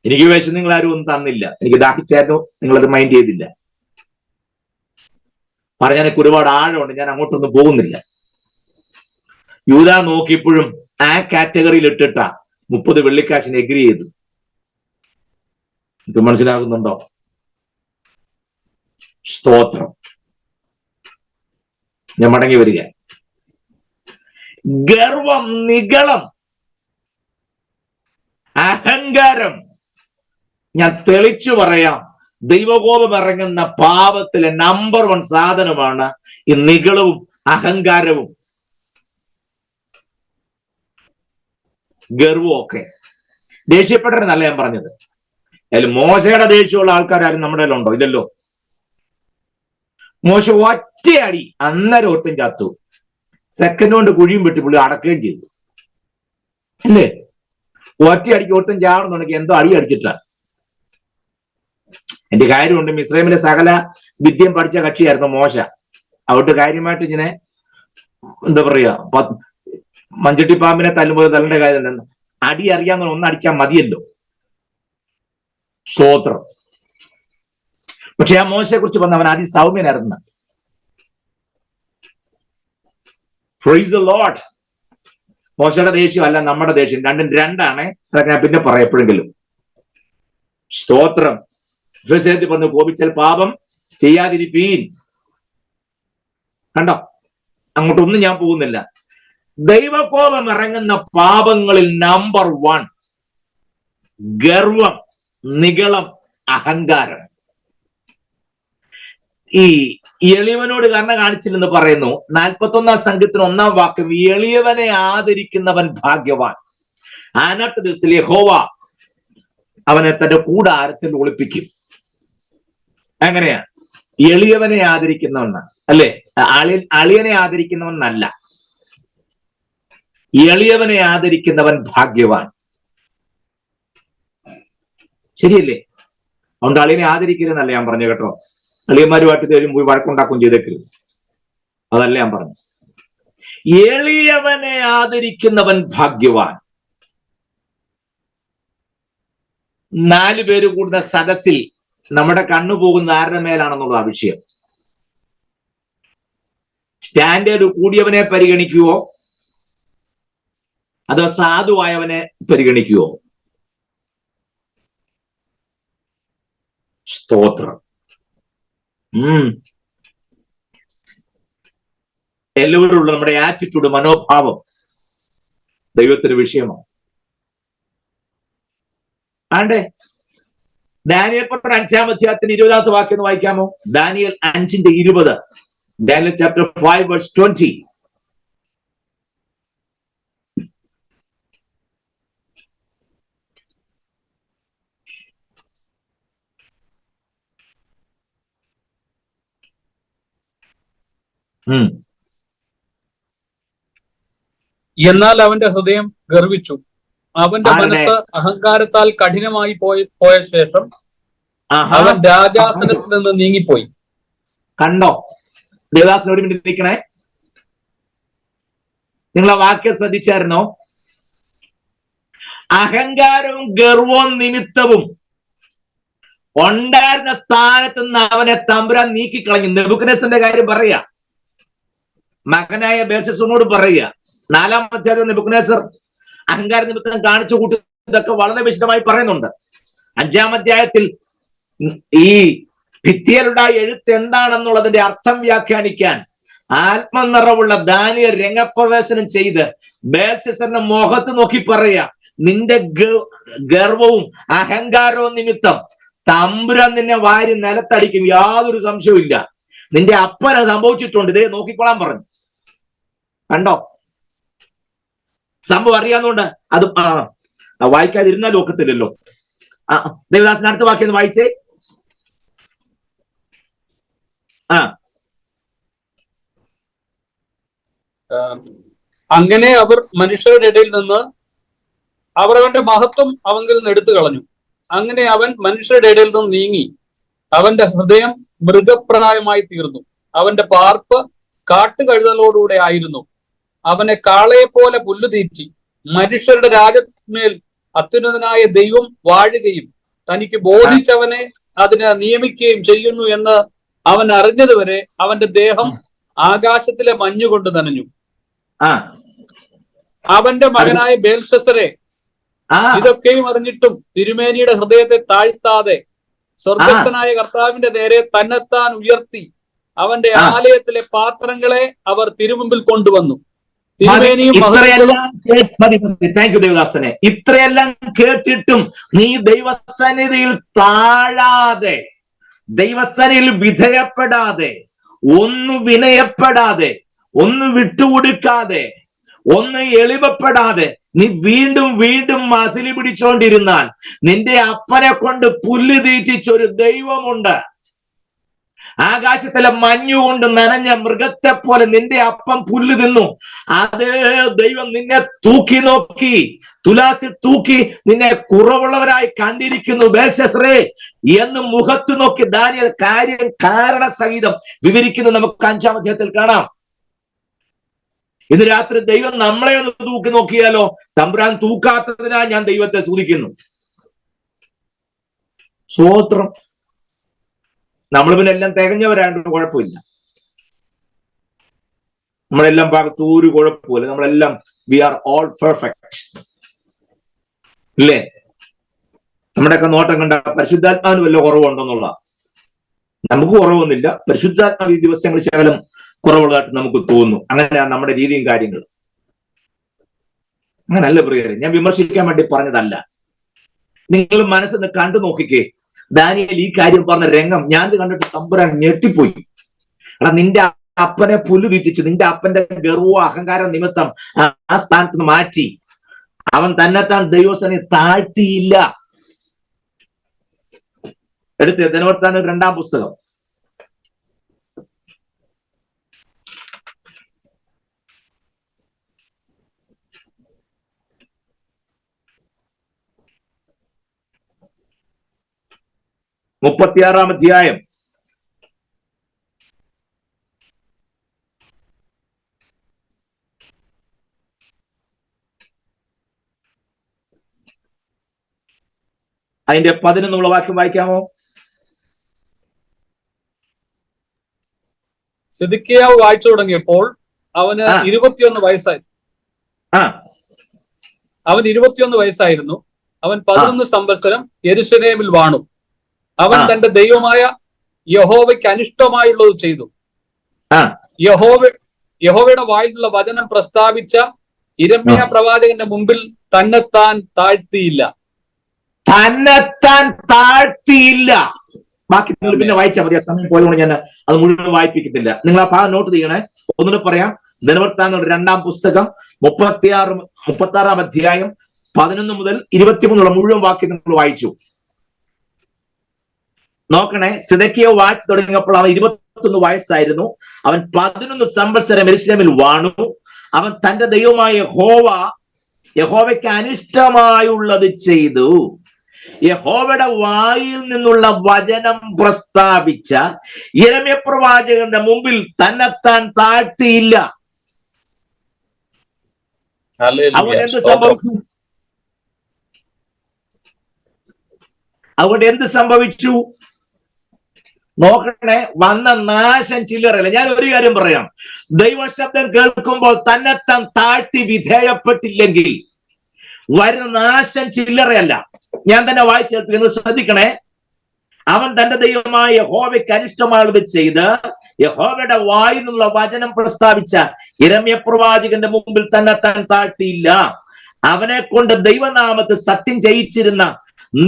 എനിക്ക് വിശന്ന് നിങ്ങളാരും ഒന്നും തന്നില്ല, എനിക്ക് ദാഹിച്ചായിരുന്നു നിങ്ങളത് മൈൻഡ് ചെയ്തില്ല. പറഞ്ഞാൽ ഒരുപാട് ആഴമുണ്ട്, ഞാൻ അങ്ങോട്ടൊന്നും പോകുന്നില്ല. യൂദാ നോക്കിയപ്പോഴും ആ കാറ്റഗറിയിൽ ഇട്ടിട്ടാ 30 വെള്ളിക്കാശിന് എഗ്രി ചെയ്തു. ഇത് മനസ്സിലാകുന്നുണ്ടോ? സ്തോത്രം. ഞാൻ മടങ്ങി വരിക. ഗർവം, നിഗളം, അഹങ്കാരം. ഞാൻ തെളിച്ചു പറയാം, ദൈവകോപം ഇറങ്ങുന്ന പാപത്തിലെ നമ്പർ 1 സാധനമാണ് ഈ നിഗളവും അഹങ്കാരവും ഗർവവും ഒക്കെ. ദേഷ്യപ്പെടരുന്നല്ല ഞാൻ പറഞ്ഞത്. അതിൽ മോശയുടെ ദേഷ്യമുള്ള ആൾക്കാരും നമ്മുടെ ഉണ്ടോ? ഇല്ലല്ലോ. മോശ ഒറ്റയടി അന്നേരം ഒട്ടും ചത്തു. സെക്കൻഡ് കൊണ്ട് കുഴിയും വെട്ടി പുള്ളി അടക്കുകയും ചെയ്തു, അല്ലേ? ഒറ്റയടിക്ക് ഒട്ടും ചാടുന്നുണ്ടെങ്കിൽ എന്തോ അടി അടിച്ചിട്ടാ. എന്റെ കാര്യമുണ്ട്, മിസ്രൈമിലെ സകല വിദ്യം പഠിച്ച കക്ഷിയായിരുന്നു മോശ. അവിടെ കാര്യമായിട്ട് ഇങ്ങനെ എന്താ പറയാ, മഞ്ചട്ടിപ്പാമ്പിനെ തല്ലുമ്പോൾ തല്ലേണ്ട കാര്യം അടി അറിയാവുന്ന ഒന്നടിച്ചാൽ മതിയല്ലോ. സ്തോത്രം. പക്ഷെ ആ മോശയെ കുറിച്ച് പറഞ്ഞവൻ അതിസൗമ്യനായിരുന്നു. Praise the Lord. മോശയുടെ ദേഷ്യം അല്ല നമ്മുടെ ദേഷ്യം, രണ്ടും രണ്ടാണ്. ഞാൻ പിന്നെ പറയാം എപ്പോഴെങ്കിലും. സ്തോത്രം. പറഞ്ഞു കോപിച്ചാൽ പാപം ചെയ്യാതിരിപ്പീൻ. കണ്ടോ? അങ്ങോട്ടൊന്നും ഞാൻ പോകുന്നില്ല. ദൈവകോപം ഇറങ്ങുന്ന പാപങ്ങളിൽ നമ്പർ 1 ഗർവം, നിഗളം, അഹങ്കാരം. ഈ എളിയവനോട് കരുണ കാണിച്ചില്ലെന്ന് പറയുന്നു. 41-ാം സംഘത്തിന് 1-ാം വാക്യം, എളിയവനെ ആദരിക്കുന്നവൻ ഭാഗ്യവാൻ. അന്നത്തെ ദിവസത്തിൽ യഹോവ അവനെ തന്റെ കൂടാരത്തിൽ ഒളിപ്പിക്കും. എങ്ങനെയാ? എളിയവനെ ആദരിക്കുന്നവനാണ്, അല്ലെ? അളിയനെ ആദരിക്കുന്നവനല്ല, എളിയവനെ ആദരിക്കുന്നവൻ ഭാഗ്യവാൻ. ശരിയല്ലേ? അതുകൊണ്ട് അളിയനെ ആദരിക്കരുതെന്നല്ല ഞാൻ പറഞ്ഞു കേട്ടോ. അളിയന്മാരുമായിട്ട് തരും പോയി വഴക്കുണ്ടാക്കും ചെയ്തേക്കരുത്, അതല്ല ഞാൻ പറഞ്ഞു. എളിയവനെ ആദരിക്കുന്നവൻ ഭാഗ്യവാൻ. 4 പേര് കൂടുന്ന സദസ്സിൽ നമ്മുടെ കണ്ണു പോകുന്ന ആരുടെ മേലാണെന്നുള്ള ആ വിഷയം. സ്റ്റാൻഡേർഡ് കൂടിയവനെ പരിഗണിക്കുവോ അതോ സാധുവായവനെ പരിഗണിക്കുവോ? സ്തോത്രം. എല്ലാവരുള്ള നമ്മുടെ ആറ്റിറ്റ്യൂഡ്, മനോഭാവം ദൈവത്തിന് വിഷയമാണ്. ആണ്ടേ ദാനിയേൽ 5-ാം അധ്യായത്തിന് 20-ാമത്തെ വാക്യം ഒന്ന് വായിക്കാമോ? ദാനിയേൽ 5:20. Daniel chapter 5 verse 20. എന്നാൽ അവന്റെ ഹൃദയം ഗർവിച്ചു, അവന്റെ മനസ്സ് അഹങ്കാരത്താൽ കഠിനമായി പോയ ശേഷം അവൻ രാജാസനത്തിൽ നിന്ന് നീങ്ങിപ്പോയി. കണ്ടോ? ദേവദാസൻ ഒരു മിനിറ്റ് നിൽക്കണേ. നിങ്ങൾ ആ വാക്യം ശ്രദ്ധിച്ചായിരുന്നോ? അഹങ്കാരവും ഗർവവും നിമിത്തവും ഉണ്ടായിരുന്ന സ്ഥാനത്ത് നിന്ന് അവനെ തമ്പുരാൻ നീക്കിക്കളഞ്ഞു. നെബൂഖദ്നേസറിന്റെ കാര്യം പറയാ, മകനായ ബേൽശസ്സറിനോട് പറയുക. 4-ാം അധ്യായത്തിൽ നെബൂഖദ്നേസർ അഹങ്കാര നിമിത്തം കാണിച്ചു കൂട്ടിയതൊക്കെ വളരെ വിശദമായി പറയുന്നുണ്ട്. 5-ാം അധ്യായത്തിൽ ഈ ഭിത്തിയിലുള്ള എഴുത്ത് എന്താണെന്നുള്ളതിന്റെ അർത്ഥം വ്യാഖ്യാനിക്കാൻ ആത്മനിറവുള്ള ദാനിയേൽ രംഗപ്രവേശനം ചെയ്ത് ബേൽശസ്സറിന്റെ മുഖത്ത് നോക്കി പറയാ, നിന്റെ ഗർവവും അഹങ്കാരവും നിമിത്തം തമ്പുരാൻ നിന്നെ വാരി നിലത്തടിക്കും, യാതൊരു സംശയവും ഇല്ല. നിന്റെ അപ്പന സംഭവിച്ചിട്ടുണ്ട്, ഇതേ നോക്കിക്കൊള്ളാൻ പറഞ്ഞു. കണ്ടോ? സംഭവം അറിയാവുന്നതുകൊണ്ട് അത് വായിക്കാതിരുന്നാൽ ഒക്കത്തില്ലല്ലോ. ദേവദാസൻ അടുത്ത വാക്യം ഒന്ന് വായിച്ചേ. അങ്ങനെ അവർ മനുഷ്യരുടെ ഇടയിൽ നിന്ന് അവരവന്റെ മഹത്വം അവങ്കിൽ നിന്ന് എടുത്തു കളഞ്ഞു. അങ്ങനെ അവൻ മനുഷ്യരുടെ ഇടയിൽ നിന്ന് നീങ്ങി, അവന്റെ ഹൃദയം മൃഗപ്രായമായി തീർന്നു. അവന്റെ പാർപ്പ് കാട്ടുകഴുതലോടുകൂടെ ആയിരുന്നു. അവനെ കാളയെ പോലെ പുല്ലു തീറ്റി. മനുഷ്യരുടെ രാജ്യത്തിന്മേൽ അത്യുന്നതനായ ദൈവം വാഴുകയും തനിക്ക് ബോധിച്ചവനെ അതിനെ നിയമിക്കുകയും ചെയ്യുന്നു എന്ന് അവൻ അറിഞ്ഞതുവരെ അവന്റെ ദേഹം ആകാശത്തിലെ മഞ്ഞുകൊണ്ട് നനഞ്ഞു. അവന്റെ മകനായ ബേൽശസ്സരെ ഇതൊക്കെയും അറിഞ്ഞിട്ടും തിരുമേനിയുടെ ഹൃദയത്തെ താഴ്ത്താതെ സ്വർഗസ്ഥനായ കർത്താവിന്റെ നേരെ തന്നെത്താൻ ഉയർത്തി അവന്റെ ആലയത്തിലെ പാത്രങ്ങളെ അവർ തിരുമുമ്പിൽ കൊണ്ടുവന്നു. ദേവദാസനെ, ഇത്രയെല്ലാം കേട്ടിട്ടും നീ ദൈവസന്നിധിയിൽ താഴാതെ, ദൈവസന്നിധിയിൽ വിധേയപ്പെടാതെ, ഒന്ന് വിനയപ്പെടാതെ, ഒന്ന് വിട്ടുകൊടുക്കാതെ, ഒന്ന് എളിമപ്പെടാതെ നീ വീണ്ടും വീണ്ടും മസിലി പിടിച്ചോണ്ടിരുന്നാൽ നിന്റെ അപ്പനെ കൊണ്ട് പുല്ല് തീറ്റിച്ചൊരു ദൈവമുണ്ട്. ആകാശത്തിലെ മഞ്ഞുകൊണ്ട് നനഞ്ഞ മൃഗത്തെ പോലെ നിന്റെ അപ്പം പുല്ല് തിന്നു. അതേ ദൈവം നിന്നെ തൂക്കി നോക്കി, തുലാസിൽ തൂക്കി നിന്നെ കുറവുള്ളവരായി കണ്ടിരിക്കുന്നു ബേൽശസ്സറേ എന്ന് മുഖത്ത് നോക്കി ദാനിയേൽ കാരണസഹിതം വിവരിക്കുന്നത് നമുക്ക് 5-ാം അധ്യായത്തിൽ കാണാം. ഇന്ന് രാത്രി ദൈവം നമ്മളെ ഒന്ന് തൂക്കി നോക്കിയാലോ? തമ്പുരാൻ തൂക്കാത്തതിനാൽ ഞാൻ ദൈവത്തെ സ്തുതിക്കുന്നു. സ്തോത്രം. നമ്മൾ പിന്നെ എല്ലാം തികഞ്ഞവരായിട്ട് കുഴപ്പമില്ല, നമ്മളെല്ലാം ഭാഗത്ത് ഒരു കുഴപ്പമില്ല, നമ്മളെല്ലാം വി ആർ ഓൾ പെർഫെക്റ്റ് ഇല്ലേ? നമ്മുടെയൊക്കെ നോട്ടം കണ്ട പരിശുദ്ധാത്മാവിന് വല്ല കുറവുണ്ടെന്നുള്ള, നമുക്ക് കുറവൊന്നുമില്ല. പരിശുദ്ധാത്മാവ് ഈ ദിവസങ്ങളിൽ ശകലം കുറവുള്ളതായിട്ട് നമുക്ക് തോന്നുന്നു. അങ്ങനെയാണ് നമ്മുടെ രീതിയും കാര്യങ്ങളും. അങ്ങനല്ല പ്രിയരെ, ഞാൻ വിമർശിക്കാൻ വേണ്ടി പറഞ്ഞതല്ല. നിങ്ങൾ മനസ്സിന്ന് കണ്ടു നോക്കിക്കേ. ദാനിയേൽ ഈ കാര്യം പറഞ്ഞ രംഗം ഞാൻ കണ്ടിട്ട് തമ്പുരാൻ ഞെട്ടിപ്പോയി. എടാ, നിന്റെ അപ്പനെ പുല്ല് തീറ്റിച്ച് നിന്റെ അപ്പന്റെ ഗർവ അഹങ്കാര നിമിത്തം ആ സ്ഥാനത്ത് നിന്ന് മാറ്റി അവൻ തന്നെത്താൻ ദൈവസനെ താഴ്ത്തിയില്ല. എടുത്ത് ദിനവൃത്താന്തം 2-ാം പുസ്തകം 36-ാം അധ്യായം 11 വാക്യം വായിക്കാമോ? സിദെക്കീയാവ് വായിച്ചു തുടങ്ങിയപ്പോൾ അവന് 21 വയസ്സായി. അവൻ 21 വയസ്സായിരുന്നു. അവൻ 11 സംവത്സരം യെരൂശലേമിൽ വാണു. അവൻ തന്റെ ദൈവമായ യഹോവയ്ക്ക് അനിഷ്ടമായുള്ളത് ചെയ്തു. യഹോവയുടെ വായിലുള്ള വചനം പ്രസ്താവിച്ച യിരെമ്യാ പ്രവാചകന്റെ മുമ്പിൽ തന്നെത്താൻ താഴ്ത്തിയില്ല. തന്നെത്താൻ താഴ്ത്തിയില്ല. ബാക്കി നിങ്ങൾ പിന്നെ വായിച്ചാൽ മതി, ആ സമയം പോയതുകൊണ്ട് ഞാൻ അത് മുഴുവൻ വായിപ്പിക്കത്തില്ല. നിങ്ങൾ ആ ഭാഗം നോട്ട് ചെയ്യണേ. ഒന്നുകൂടെ പറയാം. ദിനവൃത്താന്തങ്ങളുടെ 2-ാം പുസ്തകം 36-ാം അധ്യായം 11 മുതൽ 23 മുഴുവൻ വാക്യം നിങ്ങൾ വായിച്ചു നോക്കണേ. സിദെക്കീയാവ് വാഴ്ച തുടങ്ങിയപ്പോൾ അവൻ 21 വയസ്സായിരുന്നു. അവൻ 11 സംവത്സരം യെരൂശലേമിൽ വാണു. അവൻ തന്റെ ദൈവമായ യഹോവയ്ക്ക് അനിഷ്ടമായുള്ളത് ചെയ്തു. യഹോവയുടെ വായിൽ നിന്നുള്ള വചനം പ്രസ്താവിച്ച യിരെമ്യാ പ്രവാചകന്റെ മുമ്പിൽ തന്നെത്താൻ താഴ്ത്തിയില്ല. അതുകൊണ്ട് എന്ത് സംഭവിച്ചു നോക്കണേ? വന്ന നാശം ചില്ലറയില്ല. ഞാൻ ഒരു കാര്യം പറയാം. ദൈവശബ്ദം കേൾക്കുമ്പോൾ തന്നെത്താൻ താഴ്ത്തി വിധേയപ്പെട്ടില്ലെങ്കിൽ വരുന്ന നാശം ചില്ലറയല്ല. ഞാൻ തന്നെ വായിച്ചു കേൾപ്പിക്കുന്നത് ശ്രദ്ധിക്കണേ. അവൻ തന്റെ ദൈവമായ യഹോവയ്ക്ക് അനിഷ്ടമായുള്ളത് ചെയ്ത് യഹോവയുടെ വായിൽ നിന്നുള്ള വചനം പ്രസ്താവിച്ച യിരെമ്യാ പ്രവാചകന്റെ മുമ്പിൽ തന്നെത്താൻ താഴ്ത്തിയില്ല. അവനെ കൊണ്ട് ദൈവനാമത്തിൽ സത്യം ചെയ്യിച്ചിരുന്ന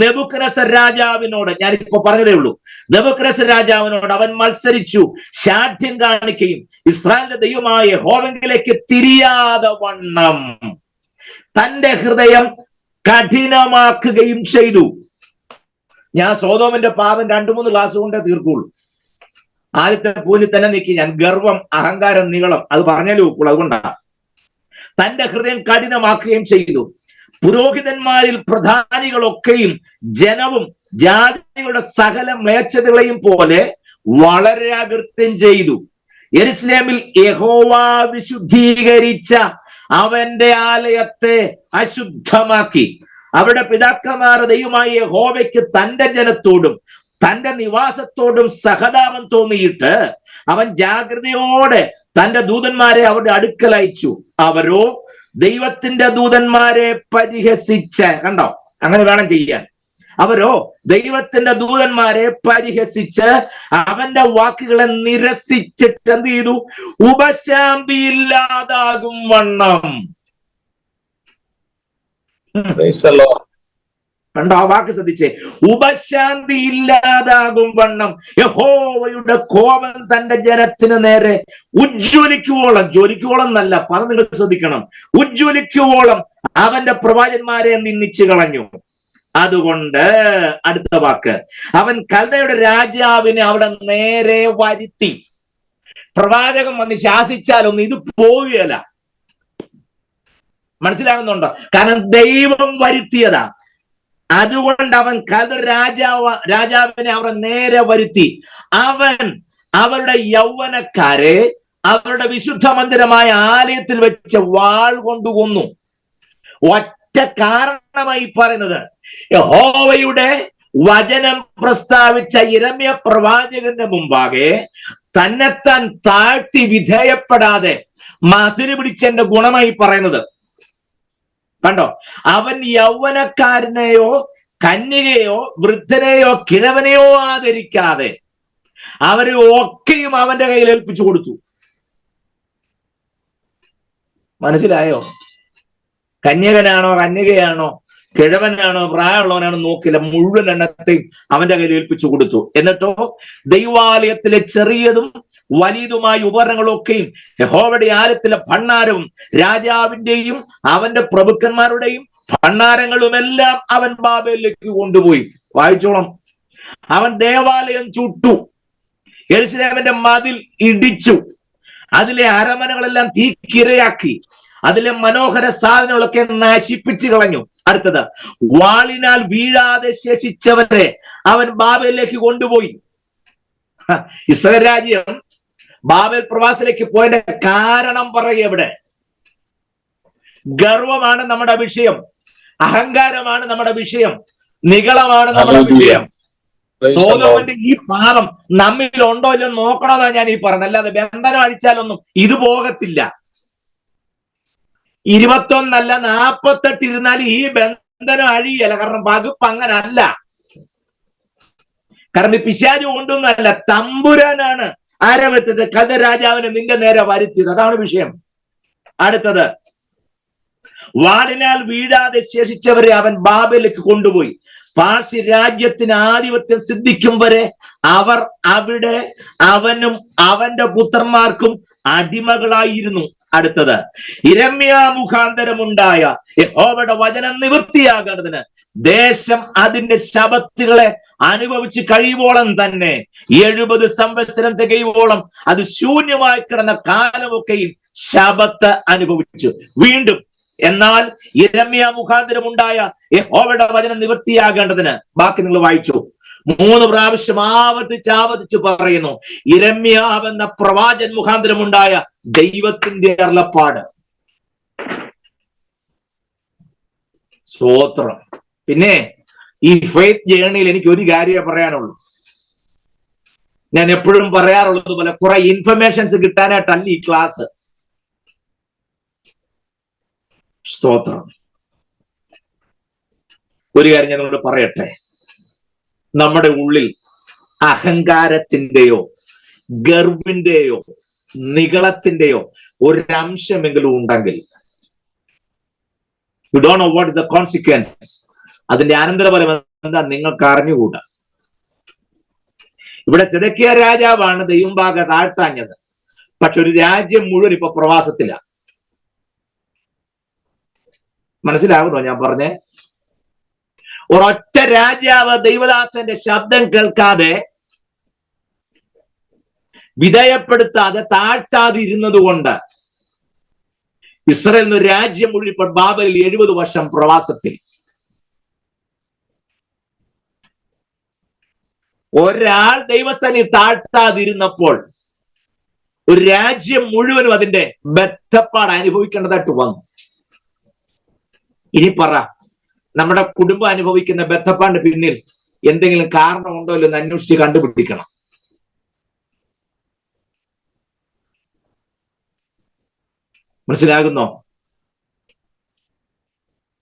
നെബൂഖദ്നേസർ രാജാവിനോട്, ഞാനിപ്പോ പറഞ്ഞതേ ഉള്ളൂ, നെബൂഖദ്നേസർ രാജാവിനോട് അവൻ മത്സരിച്ചു ശാഠ്യം കാണിക്കുകയും ഇസ്രായേലിന്റെ ദൈവമായ യഹോവയിലേക്ക് തിരിയാതെ വണ്ണം തന്റെ ഹൃദയം കഠിനമാക്കുകയും ചെയ്തു. ഞാൻ സോദോമിന്റെ പാപം 2-3 ക്ലാസ് കൊണ്ടേ തീർക്കുള്ളൂ. ആദ്യത്തെ പൂഞ്ഞി തന്നെ നീക്കി ഞാൻ. ഗർവം, അഹങ്കാരം, നീളം, അത് പറഞ്ഞാലേ ഒക്കുള്ളൂ. അതുകൊണ്ടാണ് തന്റെ ഹൃദയം കഠിനമാക്കുകയും ചെയ്തു. പുരോഹിതന്മാരിൽ പ്രധാനികളൊക്കെയും ജനവും ജാതികളുടെ സകല മ്ലേച്ഛതകളെയും പോലെ വളരെ അകൃത്യം ചെയ്തു. യെരൂശലേമിൽ യഹോവ വിശുദ്ധീകരിച്ച അവന്റെ ആലയത്തെ അശുദ്ധമാക്കി. അവരുടെ പിതാക്കന്മാർ ദൈവമായ യഹോവയ്ക്ക് തന്റെ ജനത്തോടും തന്റെ നിവാസത്തോടും സഹതാപം തോന്നിയിട്ട് അവൻ ജാഗ്രതയോടെ തന്റെ ദൂതന്മാരെ അവരുടെ അടുക്കൽ അയച്ചു. അവരോ ദൈവത്തിന്റെ ദൂതന്മാരെ പരിഹസിച്ച്, കണ്ടോ, അങ്ങനെ വേണം ചെയ്യാൻ. അവരോ ദൈവത്തിന്റെ ദൂതന്മാരെ പരിഹസിച്ച് അവന്റെ വാക്കുകളെ നിരസിച്ചിട്ട് എന്ത് ചെയ്തു? ഉപശാന്തിയില്ലാതാകും വണ്ണം. കണ്ടോ, ആ വാക്ക് ശ്രദ്ധിച്ചേ. ഉപശാന്തി ഇല്ലാതാകും വണ്ണം യഹോവയുടെ കോപം തന്റെ ജനത്തിന് നേരെ ഉജ്ജ്വലിക്കുവോളം, ജ്വലിക്കുവോളം എന്നല്ല പറഞ്ഞ് നിങ്ങൾ ശ്രദ്ധിക്കണം, ഉജ്ജ്വലിക്കുവോളം അവന്റെ പ്രവാചകന്മാരെ നിന്ദിച്ചു കളഞ്ഞു. അതുകൊണ്ട് അടുത്ത വാക്ക്, അവൻ കൽദയുടെ രാജാവിനെ അവിടെ നേരെ വരുത്തി. പ്രവാചകൻ വന്ന് ശാസിച്ചാലൊന്നും ഇത് പോവുകയല്ല. മനസ്സിലാകുന്നുണ്ടോ? കാരണം ദൈവം വരുത്തിയതാ. അതുകൊണ്ട് അവൻ രാജാവിനെ അവിടെ നേരെ വരുത്തി. അവൻ അവരുടെ യൗവനക്കാരെ അവരുടെ വിശുദ്ധ മന്ദിരമായ ആലയത്തിൽ വെച്ച് വാൾ കൊണ്ട് കൊന്നു. ഒറ്റ കാരണമായി പറയുന്നത്, യഹോവയുടെ വചനം പ്രസ്താവിച്ച യിരെമ്യാ പ്രവാചകന്റെ മുമ്പാകെ തന്നെത്താൻ താഴ്ത്തി വിധേയപ്പെടാതെ മസിന് പിടിച്ചതിന്റെ ഗുണമായി പറയുന്നത് കണ്ടോ. അവൻ യൗവനക്കാരനെയോ കന്യകയോ വൃദ്ധനെയോ കിഴവനെയോ ആദരിക്കാതെ അവരെ ഒക്കെയും അവന്റെ കയ്യിൽ ഏൽപ്പിച്ചു കൊടുത്തു. മനസ്സിലായോ? കന്യകനാണോ കന്യകയാണോ കിഴവനാണോ പ്രായമുള്ളവനാണോ നോക്കില്ല, മുഴുവൻ എണ്ണത്തെയും അവന്റെ കയ്യിൽ ഏൽപ്പിച്ചു കൊടുത്തു. എന്നിട്ടോ ദൈവാലയത്തിലെ ചെറിയതും വലിയതുമായ ഉപകരണങ്ങളൊക്കെയും യഹോവയുടെ ആലയത്തിലെ ഭണ്ഡാരവും രാജാവിന്റെയും അവന്റെ പ്രഭുക്കന്മാരുടെയും ഭണ്ഡാരങ്ങളുമെല്ലാം അവൻ ബാബേലിലേക്ക് കൊണ്ടുപോയി. വായിച്ചോളം. അവൻ ദേവാലയം ചുട്ടു, യെരൂശലേമിന്റെ മതിൽ ഇടിച്ചു, അതിലെ അരമനകളെല്ലാം തീക്കിരയാക്കി, അതിലെ മനോഹര സാധനങ്ങളൊക്കെ നശിപ്പിച്ചു കളഞ്ഞു. അടുത്തത്, വാളിനാൽ വീഴാതെ ശേഷിച്ചവരെ അവൻ ബാബേലിലേക്ക് കൊണ്ടുപോയി. ഇസ്രായേൽ രാജ്യം ബാബേൽ പ്രവാസത്തിലേക്ക് പോയതിന്റെ കാരണം പറയുക. ഇവിടെ ഗർവമാണ് നമ്മുടെ വിഷയം, അഹങ്കാരമാണ് നമ്മുടെ വിഷയം, നിഗളമാണ് നമ്മുടെ വിഷയം. സോദോമിന്റെ ഈ പാപം നമ്മിൽ ഉണ്ടോ ഇല്ലോ നോക്കണമെന്നാണ് ഞാൻ ഈ പറഞ്ഞത്. അല്ലാതെ ബന്ധനം അടിച്ചാലൊന്നും ഇത് പോകത്തില്ല. 21 അല്ല 48 ഇരുന്നാലും ഈ ബന്ധനം അഴിയല്ല. കാരണം വകുപ്പ് അങ്ങനെ അല്ല. കാരണം പിശാച് കൊണ്ടൊന്നല്ല, തമ്പുരാനാണ് ആരെ വരുത്തിയത്? കൽദയ രാജാവിനെ നിന്റെ നേരെ വരുത്തിയത്. അതാണ് വിഷയം. അടുത്തത്, വാളിനാൽ വീഴാതെ ശേഷിച്ചവരെ അവൻ ബാബേലിലേക്ക് കൊണ്ടുപോയി. പാർശ്യ രാജ്യത്തിന് ആധിപത്യം സിദ്ധിക്കും വരെ അവർ അവിടെ അവനും അവന്റെ പുത്രന്മാർക്കും അടിമകളായിരുന്നു. അടുത്തത്, യിരെമ്യാ മുഖാന്തരമുണ്ടായ യഹോവയുടെ വചനം നിവൃത്തിയാകേണ്ടതിന് ദേശം അതിന്റെ ശബത്തുകളെ അനുഭവിച്ച് കഴിയുവോളം തന്നെ 70 സംവത്സരം തികയുവോളം അത് ശൂന്യമായി കിടന്ന കാലമൊക്കെയും ശബത്ത് അനുഭവിച്ചു. വീണ്ടും എന്നാൽ യിരെമ്യാ മുഖാന്തരമുണ്ടായ യഹോവയുടെ വചനം നിവൃത്തിയാകേണ്ടതിന്, ബാക്കി നിങ്ങൾ വായിച്ചു, 3 പ്രാവശ്യം ആവർത്തിച്ച് പറയുന്നു, യിരെമ്യാവ് എന്ന പ്രവാചകൻ മുഖാന്തരമുണ്ടായ ദൈവത്തിന്റെ അരുളപ്പാട്. സ്തോത്രം. പിന്നെ ഈ ഫെയ്ത്ത് ജേർണിയിൽ എനിക്ക് ഒരു കാര്യമേ പറയാനുള്ളൂ. ഞാൻ എപ്പോഴും പറയാറുള്ളത് പോലെ കുറെ ഇൻഫർമേഷൻസ് കിട്ടാനായിട്ടല്ല ഈ ക്ലാസ്. സ്തോത്രം. ഒരു കാര്യം ഞാൻ നിങ്ങളോട് പറയട്ടെ, നമ്മുടെ ഉള്ളിൽ അഹങ്കാരത്തിന്റെയോ ഗർവിന്റെയോ നിഗളത്തിന്റെയോ ഒരംശമെങ്കിലും ഉണ്ടെങ്കിൽ, you don't know what is the consequence, അതിന്റെ അനന്തരഫലം എന്താ നിങ്ങൾക്ക് അറിഞ്ഞുകൂടാ. ഇവിടെ സിദെക്കീയ രാജാവാണ് ദൈവഭാഗ താഴ്ത്താഞ്ഞത്, പക്ഷെ ഒരു രാജ്യം മുഴുവൻ ഇപ്പൊ പ്രവാസത്തിലാണ്. മനസ്സിലാകുന്നോ ഞാൻ പറഞ്ഞേ? ഒരൊറ്റ രാജാവ് ദൈവദാസന്റെ ശബ്ദം കേൾക്കാതെ, വിധേയപ്പെടുത്താതെ, താഴ്ത്താതെ ഇരുന്നത് കൊണ്ട് ഇസ്രായേൽ രാജ്യം മുഴുവൻ ഇപ്പോൾ ബാബലിൽ 70 വർഷം പ്രവാസത്തിൽ. ഒരാൾ ദൈവസ്ഥനെ താഴ്ത്താതിരുന്നപ്പോൾ ഒരു രാജ്യം മുഴുവനും അതിന്റെ ബദ്ധപ്പാട് അനുഭവിക്കേണ്ടതായിട്ട് വന്നു. ഇനി പറ, നമ്മുടെ കുടുംബം അനുഭവിക്കുന്ന ബദ്ധപ്പാടിന് പിന്നിൽ എന്തെങ്കിലും കാരണമുണ്ടോ എന്ന് അന്വേഷിച്ച് കണ്ടുപിടിക്കണം. മനസ്സിലാകുന്നോ?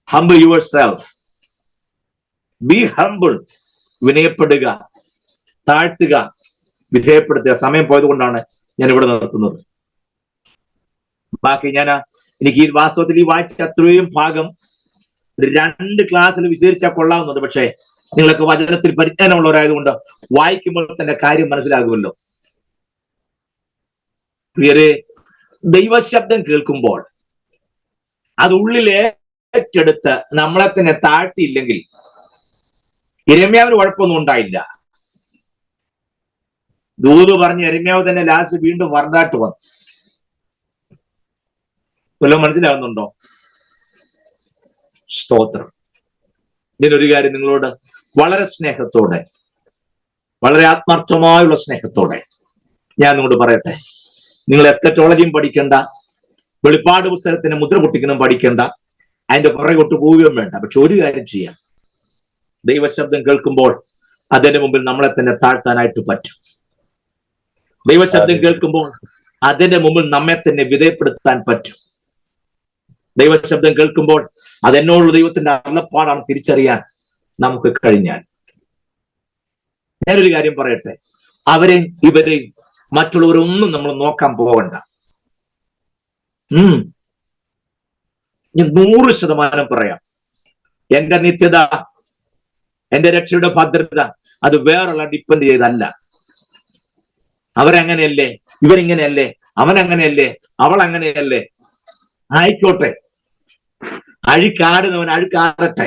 Humble yourself, be humble. വിനയപ്പെടുക, താഴ്ത്തുക, വിധേയപ്പെടുത്തുക. സമയം പോയത് കൊണ്ടാണ് ഞാൻ ഇവിടെ നിർത്തുന്നത്. ബാക്കി എനിക്ക് ഈ വാസ്തവത്തിൽ ഈ വായിച്ച അത്രയും ഭാഗം 2 ക്ലാസ്സിൽ വിശദീകരിച്ചാൽ കൊള്ളാവുന്നത്. പക്ഷേ നിങ്ങൾക്ക് വചനത്തിൽ പരിജ്ഞാനമുള്ളവരായതുകൊണ്ട് വായിക്കുമ്പോൾ തന്നെ കാര്യം മനസ്സിലാകുമല്ലോ. പ്രിയരെ, ദൈവശബ്ദം കേൾക്കുമ്പോൾ അത് ഉള്ളിൽ ഏറ്റെടുത്ത് നമ്മളെ തന്നെ താഴ്ത്തിയില്ലെങ്കിൽ, യിരെമ്യാവിന് കുഴപ്പമൊന്നും ഉണ്ടായില്ല. ദൂത് പറഞ്ഞ് യിരെമ്യാവ് തന്നെ ലാസ്റ്റ് വീണ്ടും വറുതായിട്ട് വന്നു. വല്ലതും മനസ്സിലാവുന്നുണ്ടോ? സ്തോത്രം. ഇതിനൊരു കാര്യം നിങ്ങളോട് വളരെ സ്നേഹത്തോടെ, വളരെ ആത്മാർത്ഥമായുള്ള സ്നേഹത്തോടെ ഞാൻ നിങ്ങളോട് പറയട്ടെ. നിങ്ങൾ എസ്കറ്റോളജിയും പഠിക്കണ്ട, വെളിപ്പാട് പുസ്തകത്തിന് മുദ്ര പൊട്ടിക്കുന്നതും പഠിക്കണ്ട, അതിന്റെ പുറകോട്ട് പോവുകയും വേണ്ട. പക്ഷെ ഒരു കാര്യം ചെയ്യാം, ദൈവശബ്ദം കേൾക്കുമ്പോൾ അതിന്റെ മുമ്പിൽ നമ്മളെ തന്നെ താഴ്ത്താനായിട്ട് പറ്റും. ദൈവശബ്ദം കേൾക്കുമ്പോൾ അതിന്റെ മുമ്പിൽ നമ്മെ തന്നെ വിധേയപ്പെടുത്താൻ പറ്റും. ദൈവശബ്ദം കേൾക്കുമ്പോൾ അതെന്നോടുള്ള ദൈവത്തിന്റെ അരുളപ്പാടാണ് തിരിച്ചറിയാൻ നമുക്ക് കഴിഞ്ഞാൽ. ഞാനൊരു കാര്യം പറയട്ടെ, അവരെയും ഇവരെയും മറ്റുള്ളവരൊന്നും നമ്മൾ നോക്കാൻ പോകണ്ട. ഞാൻ 100% പറയാം, എന്റെ നിത്യത, എന്റെ രക്ഷയുടെ ഭദ്രത അത് വേറുള്ള ഡിപ്പെൻഡ് ചെയ്തല്ല. അവരങ്ങനെയല്ലേ, ഇവരിങ്ങനെയല്ലേ, അവനങ്ങനെയല്ലേ, അവൾ അങ്ങനെയല്ലേ, ആയിക്കോട്ടെ, അഴുക്കാടുന്നവൻ അഴുക്കാടട്ടെ,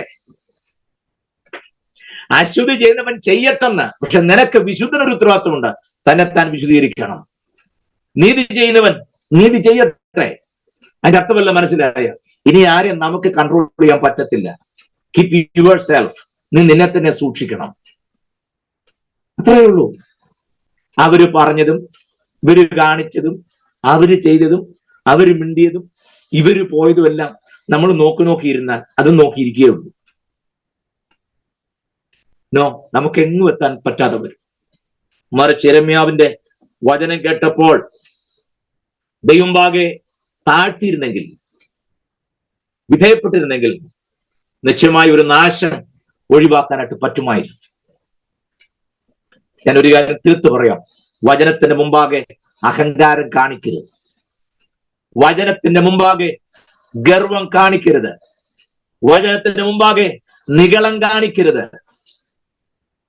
അശുദ്ധി ചെയ്യുന്നവൻ ചെയ്യട്ടെന്ന്. പക്ഷെ നിനക്ക് വിശുദ്ധനൊരു ഉത്തരവാദിത്വമുണ്ട്, തന്നെത്താൻ വിശുദ്ധീകരിക്കണം. നീതി ചെയ്യുന്നവൻ നീതി ചെയ്യട്ടെ. അതിന്റെ അർത്ഥമല്ല മനസ്സിലായ? ഇനി ആരെയും നമുക്ക് കൺട്രോൾ ചെയ്യാൻ പറ്റത്തില്ല. കീപ് യുവർ സെൽഫ്, നീ നിന്നെ തന്നെ സൂക്ഷിക്കണം. അത്രയേ ഉള്ളൂ. അവര് പറഞ്ഞതും ഇവര് കാണിച്ചതും അവര് ചെയ്തതും അവര് മിണ്ടിയതും ഇവര് പോയതും എല്ലാം നമ്മൾ നോക്കിയിരുന്നാൽ അതും നോക്കിയിരിക്കേ ഉള്ളൂ. നമുക്ക് എങ്ങും എത്താൻ പറ്റാതെ വരും. മറിച്ച് യിരെമ്യാവിന്റെ വചനം കേട്ടപ്പോൾ ദൈവമുമ്പാകെ താഴ്ത്തിയിരുന്നെങ്കിൽ, വിധേയപ്പെട്ടിരുന്നെങ്കിൽ നിശ്ചയമായി ഒരു നാശം ഒഴിവാക്കാനായിട്ട് പറ്റുമായിരുന്നു. ഞാൻ ഒരു കാര്യം തീർത്ത് പറയാം, വചനത്തിന്റെ മുമ്പാകെ അഹങ്കാരം കാണിക്കരുത്, വചനത്തിന്റെ മുമ്പാകെ ഗർവം കാണിക്കരുത്, വചനത്തിന്റെ മുമ്പാകെ നിഗളം കാണിക്കരുത്.